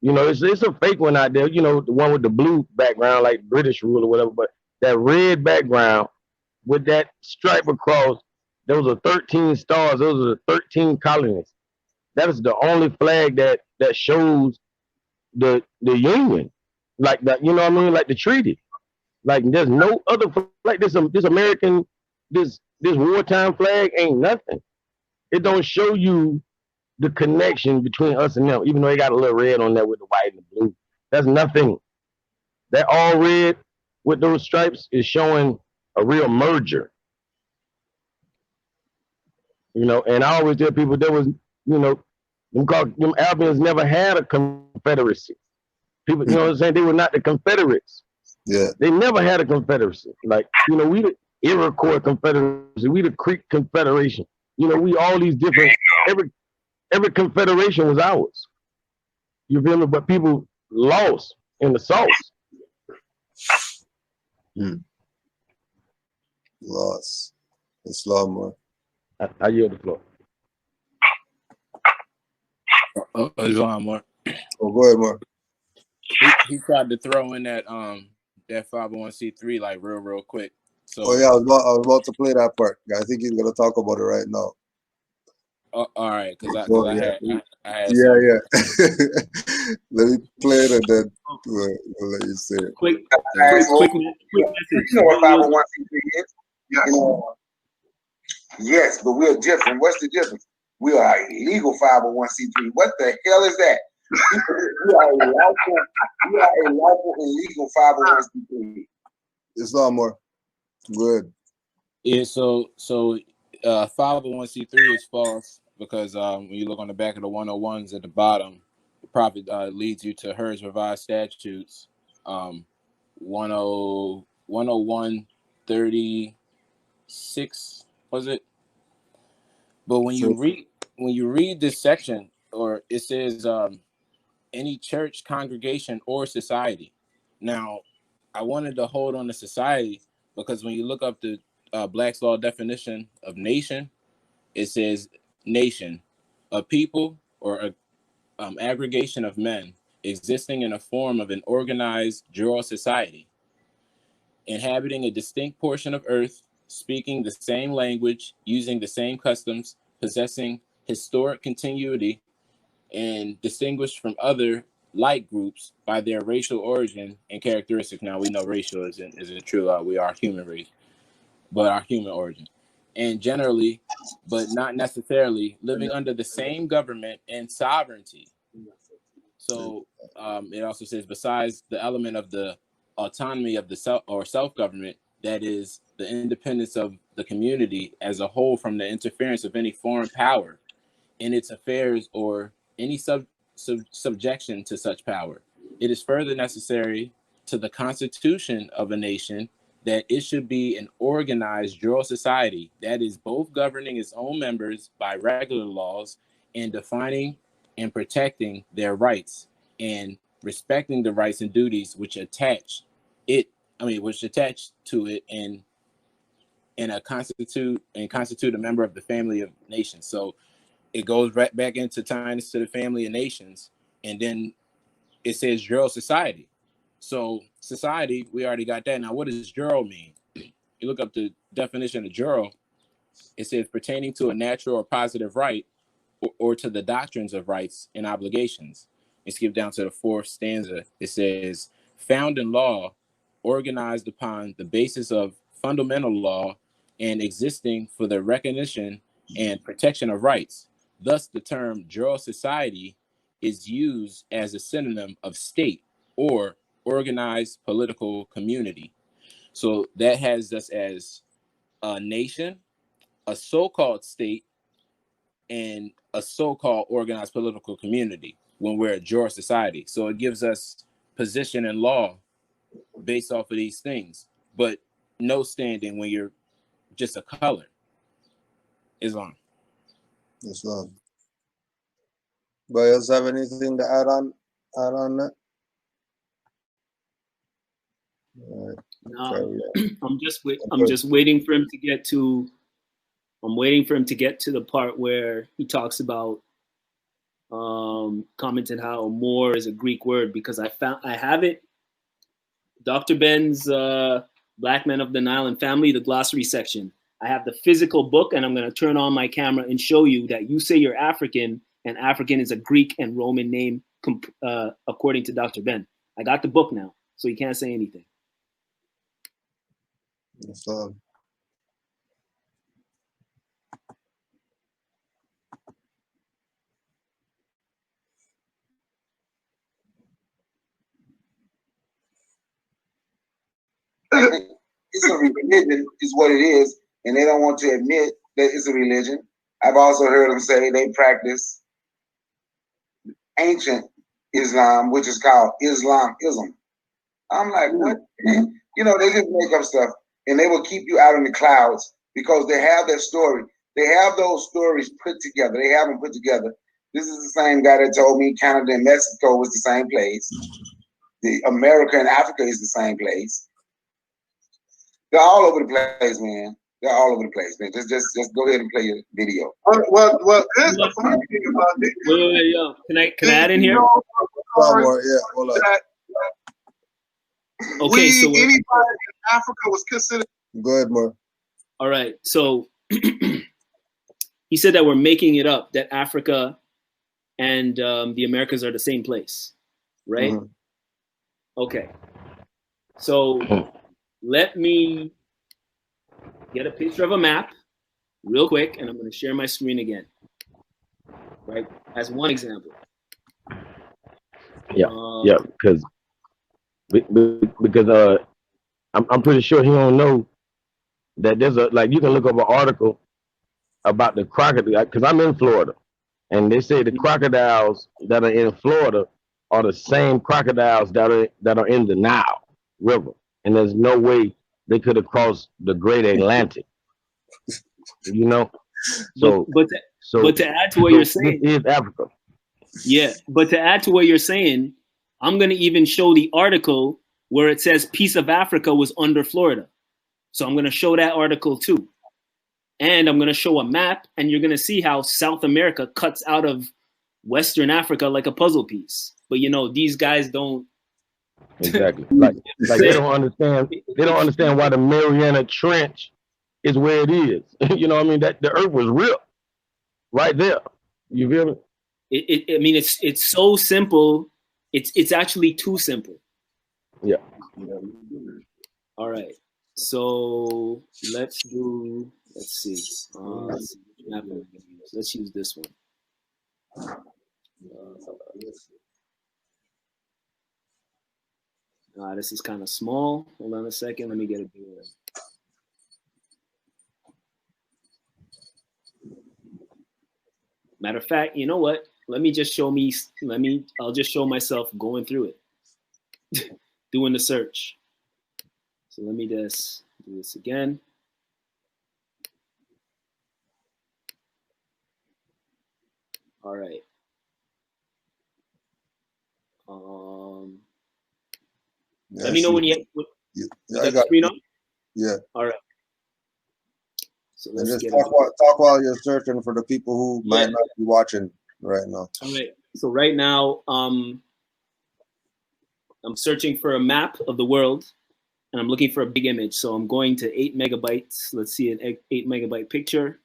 It's a fake one out there, the one with the blue background, like British rule or whatever, but that red background with that stripe across, those are 13 stars, those are 13 colonies. That is the only flag that shows the Union, like that, like the treaty. Like there's no other flag. This American, this wartime flag ain't nothing. It don't show you the connection between us and them, even though they got a little red on there with the white and the blue. That's nothing. That all red with those stripes is showing a real merger. You know, and I always tell people there was, you know, them Albans never had a confederacy. People, you know what I'm saying? They were not the Confederates. Yeah. They never had a confederacy. Like, you know, we the Iroquois Confederacy, we the Creek Confederation. You know, we all these different, every confederation was ours. You feel me? But people lost in the sauce. Lost. It's law more. I yield the floor. Islam, Mark. Oh, go ahead, Mark. He tried to throw in that 501c3 like real quick. So oh yeah, I was about to play that part. I think he's gonna talk about it right now. all right, because I had yeah. Let me play it and then we'll let you say it. Quick You know what 501c3 is? Yes. You know, yes, but we're different. What's the difference? We are a legal 501c3. What the hell is that? We are a lawful and legal 501c3. It's not more. Good. Yeah, so 501c3 is false because when you look on the back of the 101s at the bottom, the prophet leads you to Hers Revised Statutes 101:36 was it? But when you read this section, or it says any church, congregation, or society. Now, I wanted to hold on to society because when you look up the Black's Law definition of nation, it says nation, a people or a aggregation of men existing in a form of an organized jural society, inhabiting a distinct portion of earth, speaking the same language, using the same customs, possessing historic continuity, and distinguished from other like groups by their racial origin and characteristics. Now we know racial isn't true. We are human race, but our human origin, and generally, but not necessarily, living under the same government and sovereignty. So it also says, besides the element of the autonomy of the self-government, that is the independence of the community as a whole from the interference of any foreign power in its affairs or any subjection to such power. It is further necessary to the constitution of a nation that it should be an organized jural society that is both governing its own members by regular laws and defining and protecting their rights and respecting the rights and duties which attach to it and constitute a member of the family of nations. So it goes right back into tying us to the family of nations, and then it says jural society. So society, we already got that. Now, what does jural mean? You look up the definition of jural, it says pertaining to a natural or positive right or to the doctrines of rights and obligations. And skip down to the fourth stanza. It says, found in law, organized upon the basis of fundamental law and existing for the recognition and protection of rights. Thus, the term jural society is used as a synonym of state or organized political community. So that has us as a nation, a so-called state, and a so-called organized political community when we're a jural society. So it gives us position in law based off of these things, but no standing when you're just a color. Islam. Islam. Anybody else have anything to add on that? Right. I'm just waiting for him to get to. I'm waiting for him to get to the part where he talks about commented how Moor is a Greek word, because I have it. Dr. Ben's Black Men of the Nile and Family, the glossary section. I have the physical book, and I'm going to turn on my camera and show you that you say you're African, and African is a Greek and Roman name according to Dr. Ben. I got the book now, so you can't say anything. Islam. It's a religion, is what it is, and they don't want to admit that it's a religion. I've also heard them say they practice ancient Islam, which is called Islamism. I'm like, what? You know, they just make up stuff, and they will keep you out in the clouds because they have their story. They have those stories put together. They have them put together. This is the same guy that told me Canada and Mexico was the same place. The America and Africa is the same place. They're all over the place, man. They're all over the place, man. Just go ahead and play your video. Well, here's the funny thing about it. Wait, yo. Can I add in here? Yeah, hold on. Okay, so anybody in Africa was considered. Go ahead, Moore. All right, so he said that we're making it up that Africa and the Americas are the same place, right? Mm-hmm. Okay, so let me get a picture of a map real quick, and I'm going to share my screen again, right? As one example. Yeah, because I'm pretty sure he don't know that there's you can look up an article about the crocodile, because I'm in Florida, and they say the crocodiles that are in Florida are the same crocodiles that are in the Nile River, and there's no way they could have crossed the Great Atlantic. You know, but to add to what you're saying, this is Africa. Yeah, but to add to what you're saying, I'm going to even show the article where it says Piece of Africa was under Florida. So I'm going to show that article too. And I'm going to show a map, and you're going to see how South America cuts out of Western Africa like a puzzle piece. But you know, these guys don't. Exactly. like they don't understand. They don't understand why the Mariana Trench is where it is. You know what I mean? That the earth was real right there. You feel me? I mean, it's so simple. It's actually too simple. Yeah. All right. So let's see. Let's use this one. This is kind of small. Hold on a second. Let me get it bigger. Matter of fact, you know what? I'll just show myself going through it, doing the search. So let me just do this again. All right. Let me know when you got the screen on. Yeah. All right. So let's just get talk while you're searching for the people who might not be watching right now. All right. So right now, I'm searching for a map of the world, and I'm looking for a big image. So I'm going to 8 megabytes. Let's see an 8 megabyte picture.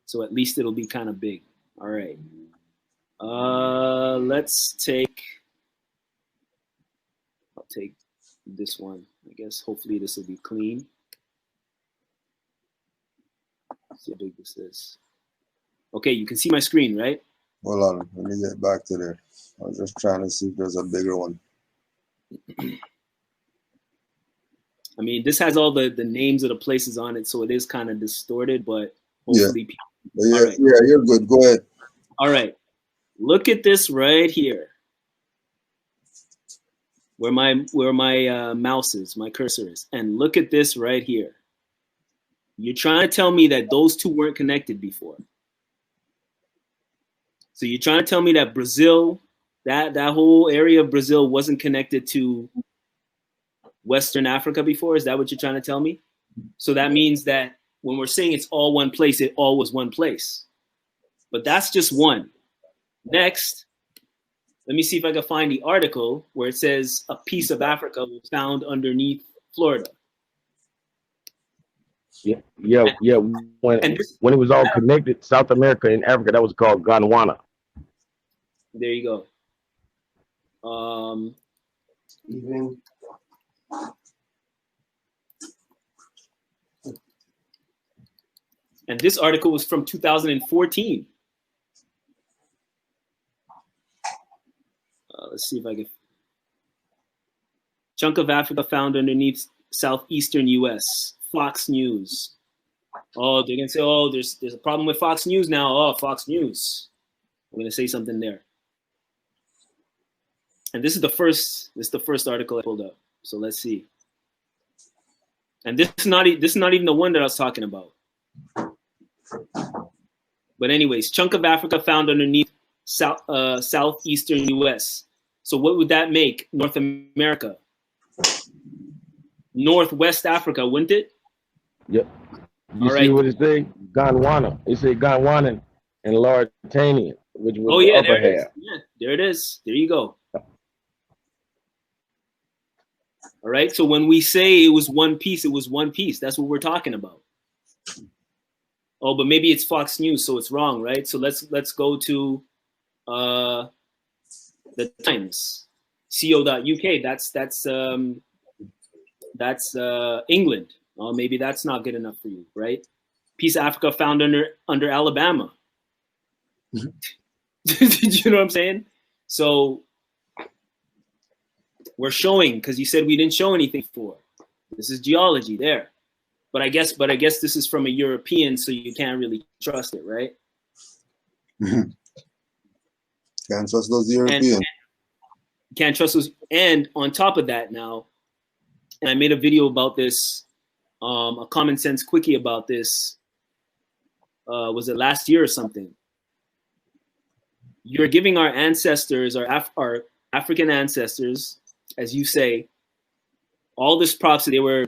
So at least it'll be kind of big. All right. I'll take this one. I guess hopefully this will be clean. Let's see how big this is. Okay, you can see my screen, right? Hold on, let me get back to there. I was just trying to see if there's a bigger one. I mean, this has all the names of the places on it, so it is kind of distorted, but hopefully yeah, right. Yeah, you're good. Go ahead. All right. Look at this right here. Where my mouse is, my cursor is. And look at this right here. You're trying to tell me that those two weren't connected before. So you're trying to tell me that Brazil, that whole area of Brazil wasn't connected to Western Africa before? Is that what you're trying to tell me? So that means that when we're saying it's all one place, it all was one place. But that's just one. Next, let me see if I can find the article where it says a piece of Africa was found underneath Florida. Yeah. When it was all connected, South America and Africa, that was called Gondwana. There you go. And this article was from 2014. Let's see if I can. Chunk of Africa found underneath southeastern U.S. Fox News. Oh, they're gonna say, oh, there's a problem with Fox News now. Oh, Fox News. I'm gonna say something there. And this is the first article I pulled up. So let's see. And this is not even the one that I was talking about. But anyways, chunk of Africa found underneath southeastern U.S. So what would that make North America? Northwest Africa, wouldn't it? Yep. You see what it say? Gondwana. It say Gondwana and Mauritania, which was the upper half. Yeah, there it is. There you go. All right. So when we say it was one piece, it was one piece. That's what we're talking about. Oh, but maybe it's Fox News, so it's wrong, right? So let's go to the Times, co.uk. That's England. Oh, maybe that's not good enough for you, right? Piece of Africa found under Alabama. Did you know what I'm saying? So we're showing, because you said we didn't show anything before. This is geology there. But I guess this is from a European, so you can't really trust it, right? Can't trust those Europeans. Can't trust those. And on top of that now, and I made a video about this, a common sense quickie about this, was it last year or something? You're giving our ancestors, our African ancestors, as you say, all this props. They were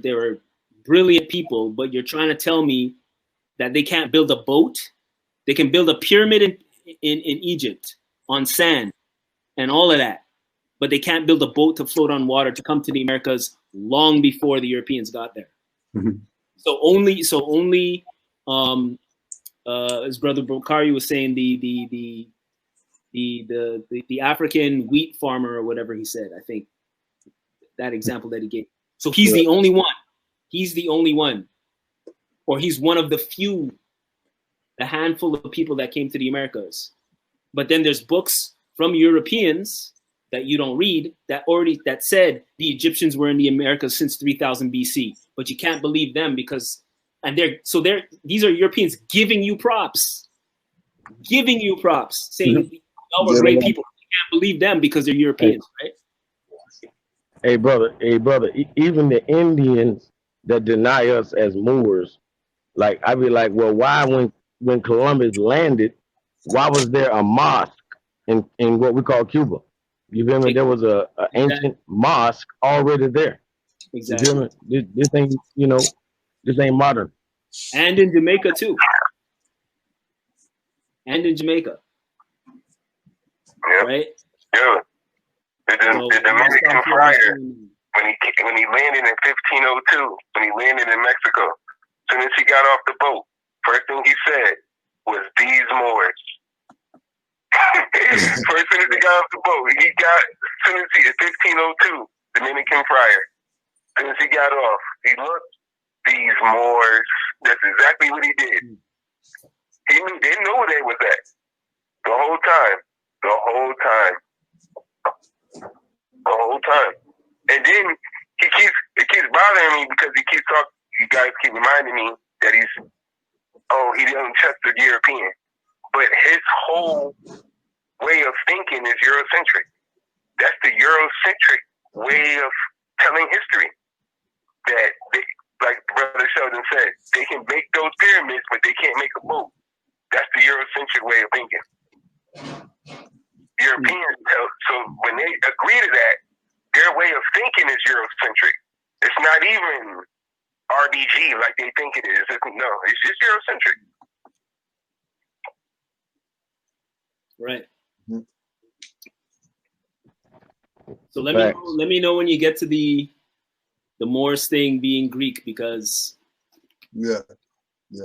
brilliant people, but you're trying to tell me that they can't build a boat? They can build a pyramid in Egypt on sand and all of that, but they can't build a boat to float on water to come to the Americas long before the Europeans got there. Mm-hmm. So only as Brother Bokari was saying, the African wheat farmer or whatever he said, I think that example that he gave. So he's the only one. He's the only one, or he's one of the few, the handful of people that came to the Americas. But then there's books from Europeans that you don't read that said the Egyptians were in the Americas since 3000 BC, but you can't believe them because, these are Europeans giving you props, saying y'all were great people. You can't believe them because they're Europeans, right? Hey brother, even the Indians that deny us as Moors, like I be like, well, why when Columbus landed, why was there a mosque in what we call Cuba? You feel me? There was a ancient mosque already there. Exactly. You feel me? This ain't, this ain't modern. And in Jamaica too. And in Jamaica. Yeah. Right? Yeah. The Dominican friar, when he landed in 1502, when he landed in Mexico, as soon as he got off the boat, first thing he said was, "These Moors." First thing he got off the boat, in 1502, Dominican friar. As soon as he got off, he looked, "These Moors." That's exactly what he did. He knew, they knew where they was at the whole time. And then it keeps bothering me because he keeps talking. You guys keep reminding me that he doesn't trust the European. But his whole way of thinking is Eurocentric. That's the Eurocentric way of telling history. That like Brother Sheldon said, they can make those pyramids, but they can't make a boat. That's the Eurocentric way of thinking. Europeans, so when they agree to that, their way of thinking is Eurocentric. It's not even RBG like they think it is. It's just Eurocentric. Right. So let me know when you get to the Moors thing being Greek, because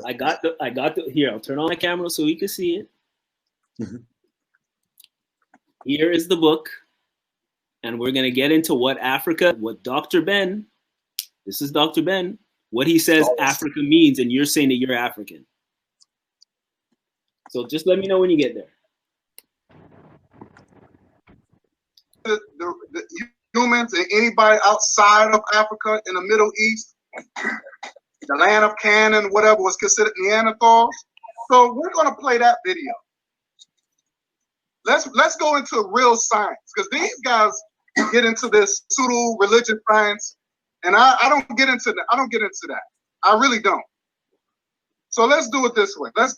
I got the here. I'll turn on my camera so we can see it. Mm-hmm. Here is the book, and we're gonna get into what Dr. Ben, this is Dr. Ben, what he says Africa means, and you're saying that you're African. So just let me know when you get there. The humans and anybody outside of Africa in the Middle East, the land of Canaan, whatever, was considered Neanderthals. So we're going to play that video. Let's go into real science, because these guys get into this pseudo religious science, and I don't get into that. I don't get into that. I really don't. So let's do it this way. Let's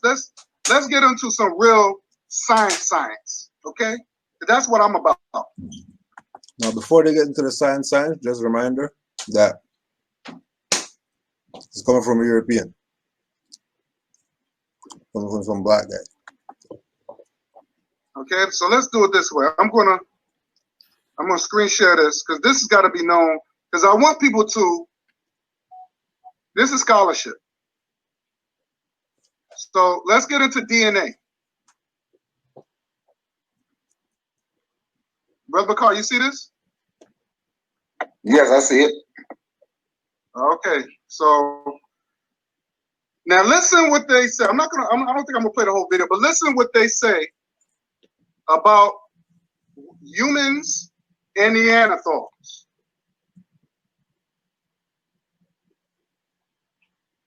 get into some real science. Okay, that's what I'm about. Now, before they get into the science, just a reminder that it's coming from a European, coming from some black guy. Okay, so let's do it this way. I'm gonna screen share this, because this has got to be known, because I want people to. This is scholarship. So let's get into DNA. Brother Bakar, you see this? Yes, I see it. Okay, so now listen what they say. I don't think I'm gonna play the whole video, but listen what they say about humans and Neanderthals.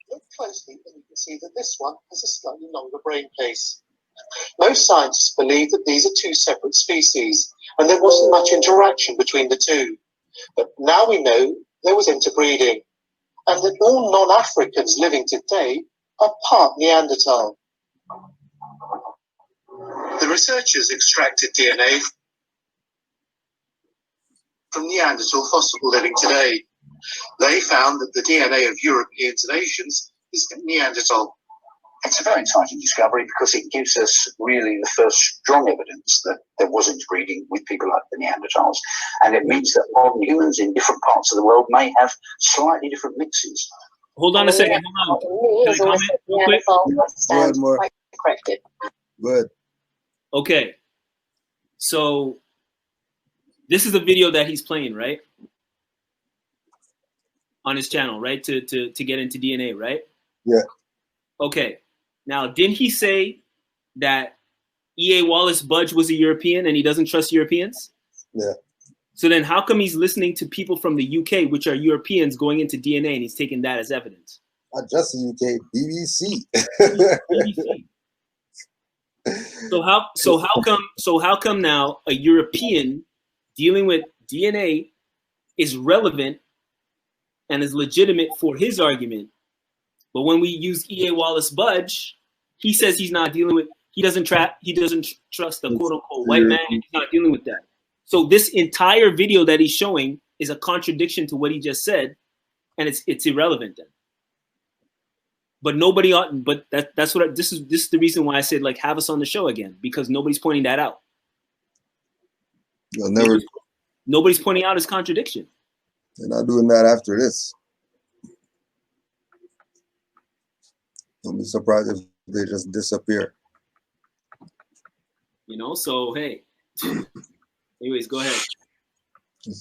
Look closely and you can see that this one has a slightly longer brain case. Most scientists believe that these are two separate species, and there wasn't much interaction between the two. But now we know there was interbreeding, and that all non-Africans living today are part Neanderthal. The researchers extracted DNA from Neanderthal fossil living today. They found that the DNA of Europeans and Asians is Neanderthal. It's a very exciting discovery because it gives us really the first strong evidence that there was interbreeding with people like the Neanderthals. And it means that modern humans in different parts of the world may have slightly different mixes. Hold on a second. Hold on. Can I comment real quick? Good, more. Good. Okay. So this is a video that he's playing, right? On his channel, right? To get into DNA, right? Yeah. Okay. Now, didn't he say that E.A. Wallace Budge was a European and he doesn't trust Europeans? Yeah. So then how come he's listening to people from the UK, which are Europeans, going into DNA, and he's taking that as evidence? Not just the UK, BBC. BBC. So how come now a European dealing with DNA is relevant and is legitimate for his argument, but when we use E.A. Wallace Budge, he says he doesn't trust the quote unquote white man, and he's not dealing with that. So this entire video that he's showing is a contradiction to what he just said, and it's irrelevant then. But nobody ought. But that's what this is the reason why I said, like, have us on the show again, because nobody's pointing that out. Nobody's pointing out his contradiction. They're not doing that after this. Don't be surprised if they just disappear. You know, so hey. Anyways, go ahead. There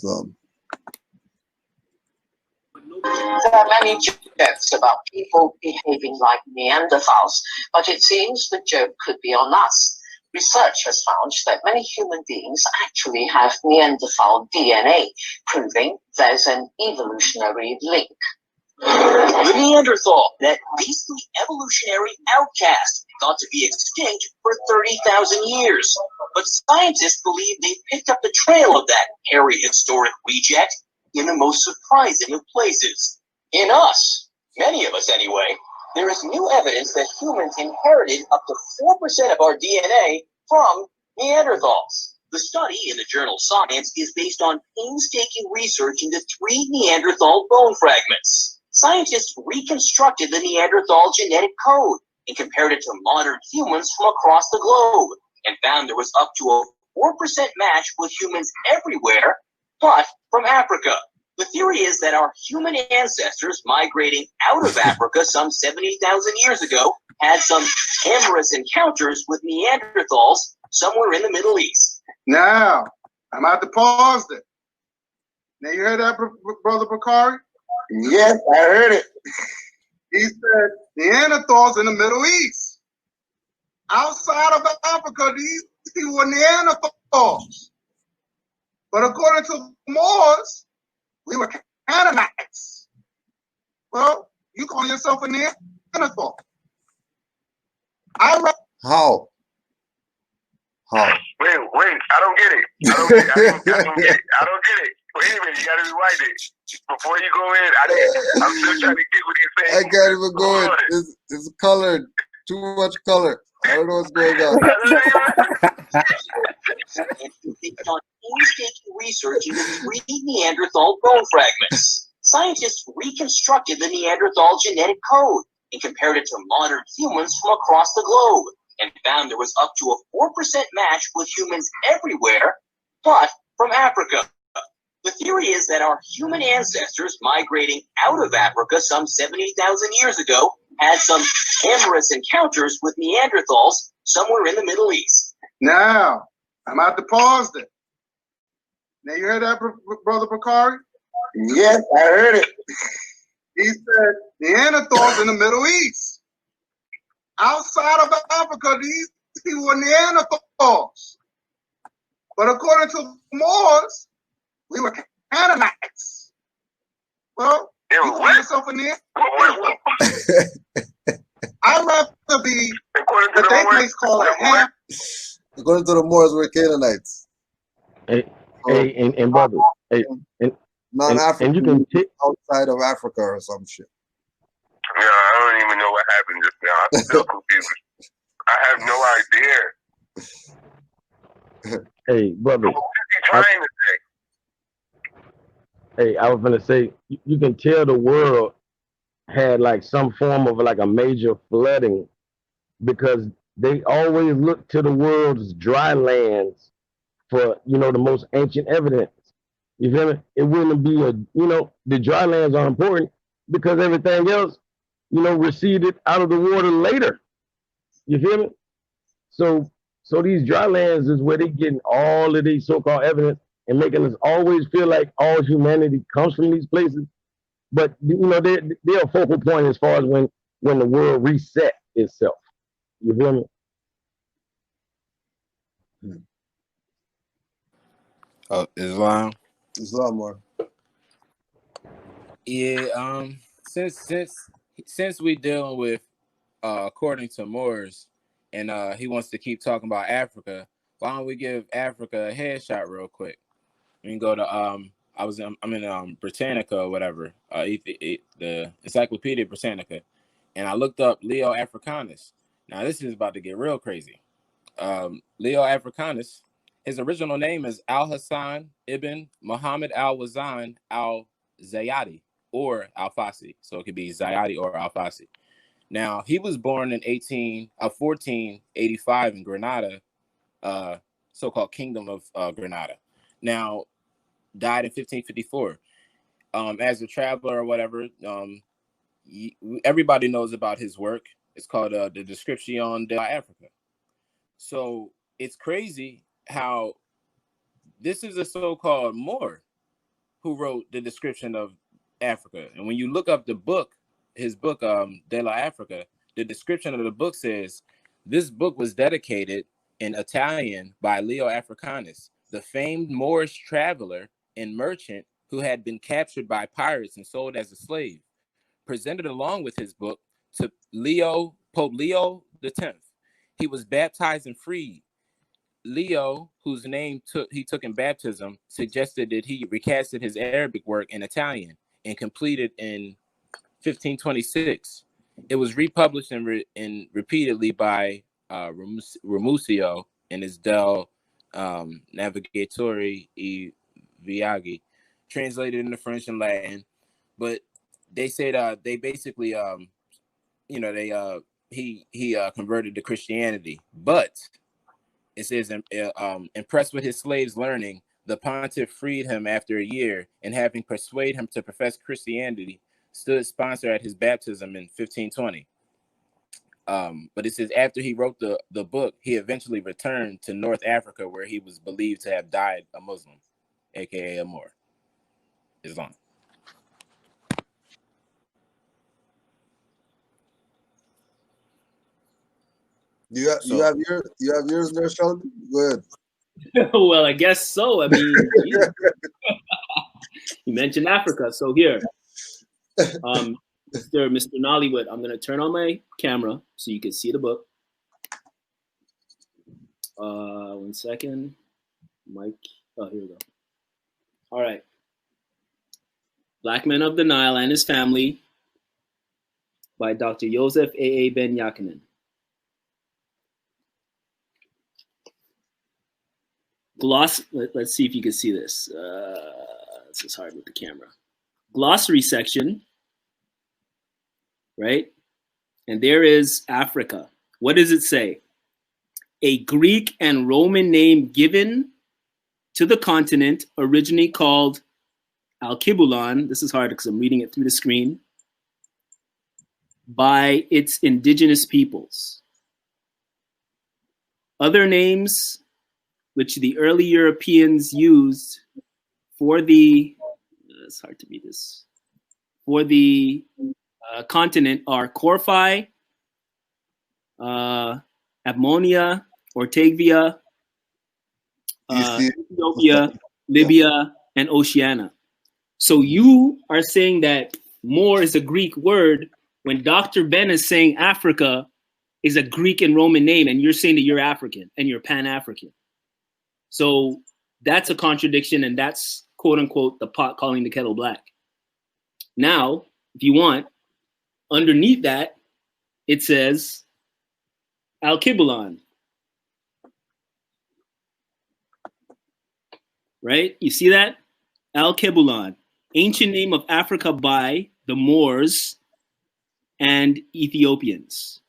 are many jokes about people behaving like Neanderthals, but it seems the joke could be on us. Research has found that many human beings actually have Neanderthal DNA, proving there's an evolutionary link. The Neanderthal, that beastly evolutionary outcast, thought to be extinct for 30,000 years. But scientists believe they've picked up the trail of that hairy historic reject in the most surprising of places. In us. Many of us, anyway. There is new evidence that humans inherited up to 4% of our DNA from Neanderthals. The study in the journal Science is based on painstaking research into 3 Neanderthal bone fragments. Scientists reconstructed the Neanderthal genetic code and compared it to modern humans from across the globe, and found there was up to a 4% match with humans everywhere, but from Africa. The theory is that our human ancestors migrating out of Africa some 70,000 years ago had some amorous encounters with Neanderthals somewhere in the Middle East. Now, I'm about to pause it. Now, you heard that, Brother Bakari? Yes, I heard it. He said Neanderthals in the Middle East. Outside of Africa, these people were Neanderthals. But according to Moors, we were Canaanites. Well, You calling yourself a Neanderthal? I How? Wait, I don't get it. I don't get it. Wait a minute, you gotta rewind it. Before you go in, I'm still trying to get what he's saying. I can't even go in. It's colored. Too much color. I don't know what's going on. They've done painstaking research into 3 Neanderthal bone fragments. Scientists reconstructed the Neanderthal genetic code and compared it to modern humans from across the globe, and found there was up to a 4% match with humans everywhere, but from Africa. The theory is that our human ancestors migrating out of Africa some 70,000 years ago had some amorous encounters with Neanderthals somewhere in the Middle East. Now, I'm at the pause there. Now you heard that, Brother Bakari? Yes, I heard it. He said Neanderthals in the Middle East. Outside of Africa, these people were Neanderthals. But according to Moors, we were Canaanites. Well, you call yourself a Neanderthal? I'd rather be what they place called a ham. According to the Moors, we're Canaanites. And brother, non-African, and you can outside of Africa or some shit. Yeah, I don't even know what happened just now. I'm still confused. I have no idea. Hey, brother. What is he trying to say? Hey, I was gonna say you can tell the world had like some form of like a major flooding because they always look to the world's dry lands for the most ancient evidence. You feel me? It wouldn't be the dry lands are important because everything else receded out of the water later. You feel me? So these dry lands is where they getting all of these so-called evidence and making us always feel like all humanity comes from these places. But they're a focal point as far as when the world reset itself. You feel me? Oh, Islam. More. Yeah. Since we dealing with according to Moors, and he wants to keep talking about Africa, why don't we give Africa a headshot real quick? We can go to I'm in Britannica or whatever, the Encyclopedia Britannica, and I looked up Leo Africanus. Now this is about to get real crazy. Leo Africanus, his original name is Al-Hassan ibn Muhammad al-Wazan al-Zayadi or al-Fasi, so it could be Zayadi or al-Fasi. Now he was born in 1485 in Granada, so-called Kingdom of Granada. Now died in 1554. As a traveler or whatever, everybody knows about his work. It's called the Description de Africa. So it's crazy how this is a so-called Moor who wrote the description of Africa. And when you look up the book, his book, De la Africa, the description of the book says, this book was dedicated in Italian by Leo Africanus, the famed Moorish traveler and merchant who had been captured by pirates and sold as a slave, presented along with his book to Pope Leo X. He was baptized and freed. Leo, whose name he took in baptism, suggested that he recasted his Arabic work in Italian and completed in 1526. It was republished and repeatedly by Ramusio in his Del Navigatore e Viaggi, translated into French and Latin. But they said they basically he converted to Christianity. But it says impressed with his slaves' learning, the pontiff freed him after a year, and having persuaded him to profess Christianity, stood sponsor at his baptism in 1520. But it says after he wrote the book, he eventually returned to North Africa, where he was believed to have died a Muslim, aka a Moor. Islam. You have yours there, Sheldon? Go ahead. Well, I guess so. I mean, you mentioned Africa, so here. Mr. Nollywood, I'm going to turn on my camera so you can see the book. 1 second. Mike. Oh, here we go. All right. Black Men of the Nile and His Family by Dr. Joseph A.A. Ben Yakinen. Let's see if you can see this. This is hard with the camera. Glossary section, right? And there is Africa. What does it say? A Greek and Roman name given to the continent, originally called Alkebulan. This is hard because I'm reading it through the screen. By its indigenous peoples. Other names which the early Europeans used for the, it's hard to read this, for the continent are Corphi, Ammonia, Ortavia, Ethiopia, Libya, and Oceania. So you are saying that Moor is a Greek word when Dr. Ben is saying Africa is a Greek and Roman name, and you're saying that you're African and you're Pan-African. So that's a contradiction, and that's quote unquote the pot calling the kettle black. Now, if you want, underneath that, it says Alkebulan. Right? You see that? Alkebulan, ancient name of Africa by the Moors and Ethiopians.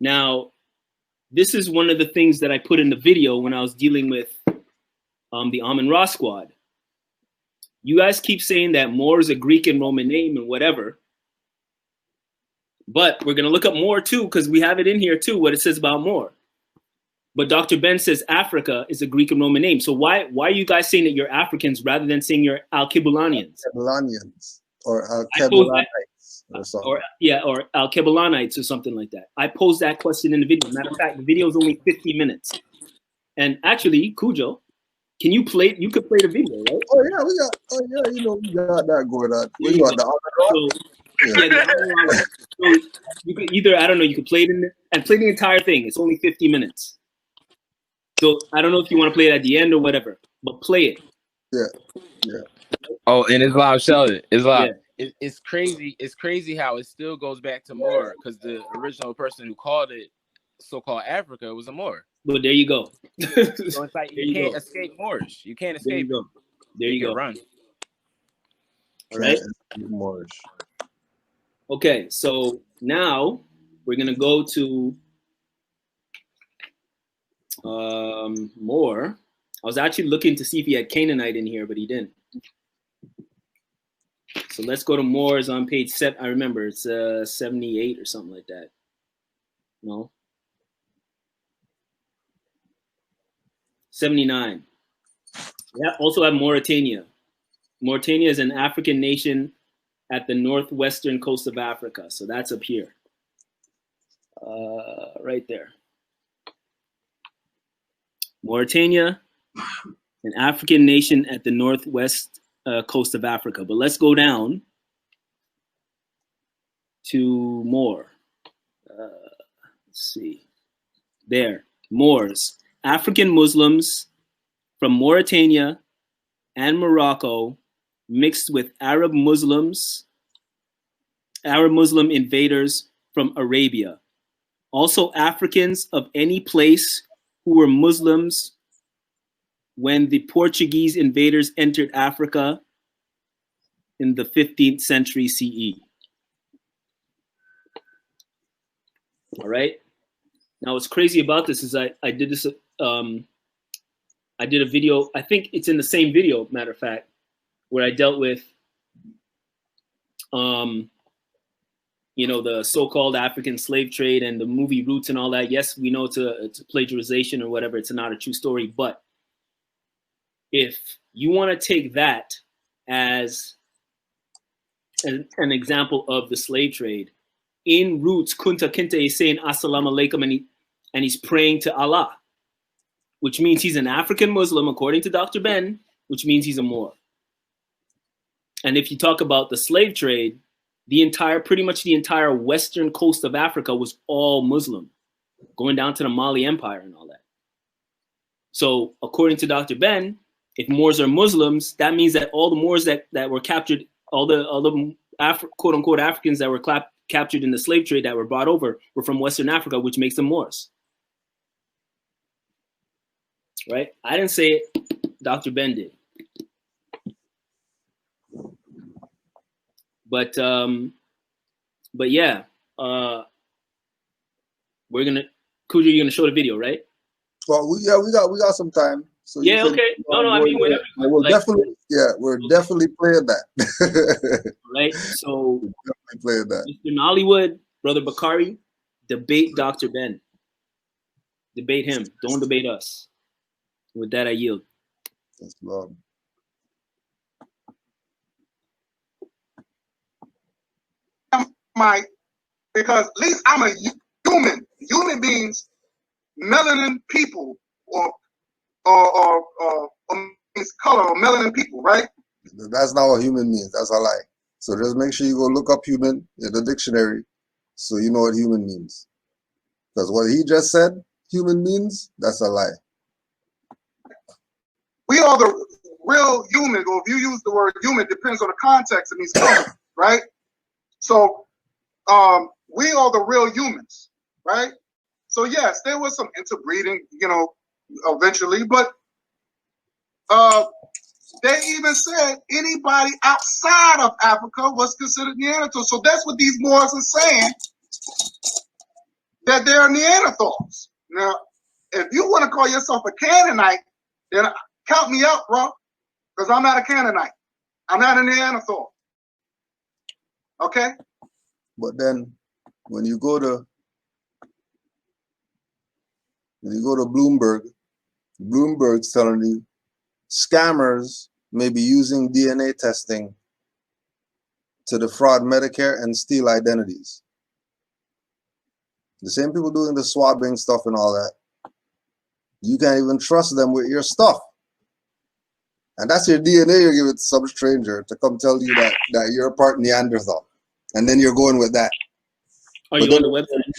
Now, this is one of the things that I put in the video when I was dealing with the Amun-Ra squad. You guys keep saying that Moor is a Greek and Roman name and whatever. But we're going to look up Moor too, because we have it in here too, what it says about Moor. But Dr. Ben says Africa is a Greek and Roman name. So why are you guys saying that you're Africans rather than saying you're Alkebulanians? Alkebulanians or Alkebulanites or something. Or Alkebulanites or something like that. I posed that question in the video. Matter of fact, the video is only 50 minutes. And actually, Kudjo, can you play? You could play the video, right? Oh yeah, we got that going on. We got the so you could either, I don't know, you could play it and play the entire thing. It's only 50 minutes. So I don't know if you want to play it at the end or whatever, but play it. Yeah. Oh, and Islam Sheldon. Islam. Yeah. It's crazy. It's crazy how it still goes back to Moor, because the original person who called it so-called Africa was a Moor. Well, there you go. So it's like you can't escape Moorish. You can't escape. There you go. Run. All right. Moorish. Okay, so now we're gonna go to Moor. I was actually looking to see if he had Canaanite in here, but he didn't. So let's go to Moors on page 7. I remember it's 78 or something like that. No. 79. We also have Mauritania. Mauritania is an African nation at the northwestern coast of Africa. So that's up here. Right there. Mauritania, an African nation at the northwest coast of Africa. But let's go down to Moor. Let's see. There, Moors. African Muslims from Mauritania and Morocco mixed with Arab Muslim invaders from Arabia. Also Africans of any place who were Muslims when the Portuguese invaders entered Africa in the 15th century CE. All right. Now, what's crazy about this is I did this. I did a video. I think it's in the same video, matter of fact, where I dealt with, the so-called African slave trade and the movie Roots and all that. Yes, we know it's a plagiarization or whatever. It's not a true story. But if you want to take that as an example of the slave trade, in Roots, Kunta Kinte is saying Assalamu alaikum and he's praying to Allah, which means he's an African Muslim, according to Dr. Ben, which means he's a Moor. And if you talk about the slave trade, pretty much the entire western coast of Africa was all Muslim, going down to the Mali Empire and all that. So according to Dr. Ben, if Moors are Muslims, that means that all the Moors that were captured, all the quote unquote Africans that were captured in the slave trade that were brought over were from Western Africa, which makes them Moors. Right? I didn't say it. Dr. Ben did. But yeah, we're gonna, Kudjo, you're gonna show the video, right? Well, we got some time. So yeah, okay. No, I mean, whenever. We're definitely playing that. Right. So we're definitely playing that. Mr. Nollywood, Brother Bakari, debate Dr. Ben. Debate him. Don't debate us. With that, I yield. That's Lord. Because at least I'm a human. Human beings, melanin people, or means color, or melanin people, right? That's not what human means. That's a lie. So just make sure you go look up human in the dictionary, so you know what human means. Because what he just said, human means, that's a lie. We are the real human, or if you use the word human, depends on the context it means human, right? So we are the real humans, right? So yes, there was some interbreeding, eventually, but they even said anybody outside of Africa was considered Neanderthal. So that's what these Moors are saying, that they're Neanderthals. Now, if you want to call yourself a Canaanite, then count me out, bro, because I'm not a Canaanite. I'm not a Neanderthal. Okay? But then when you go to Bloomberg's telling you scammers may be using DNA testing to defraud Medicare and steal identities. The same people doing the swabbing stuff and all that. You can't even trust them with your stuff. And that's your DNA you're giving to some stranger to come tell you that you're a part Neanderthal. And then you're going with that. Are you on the website?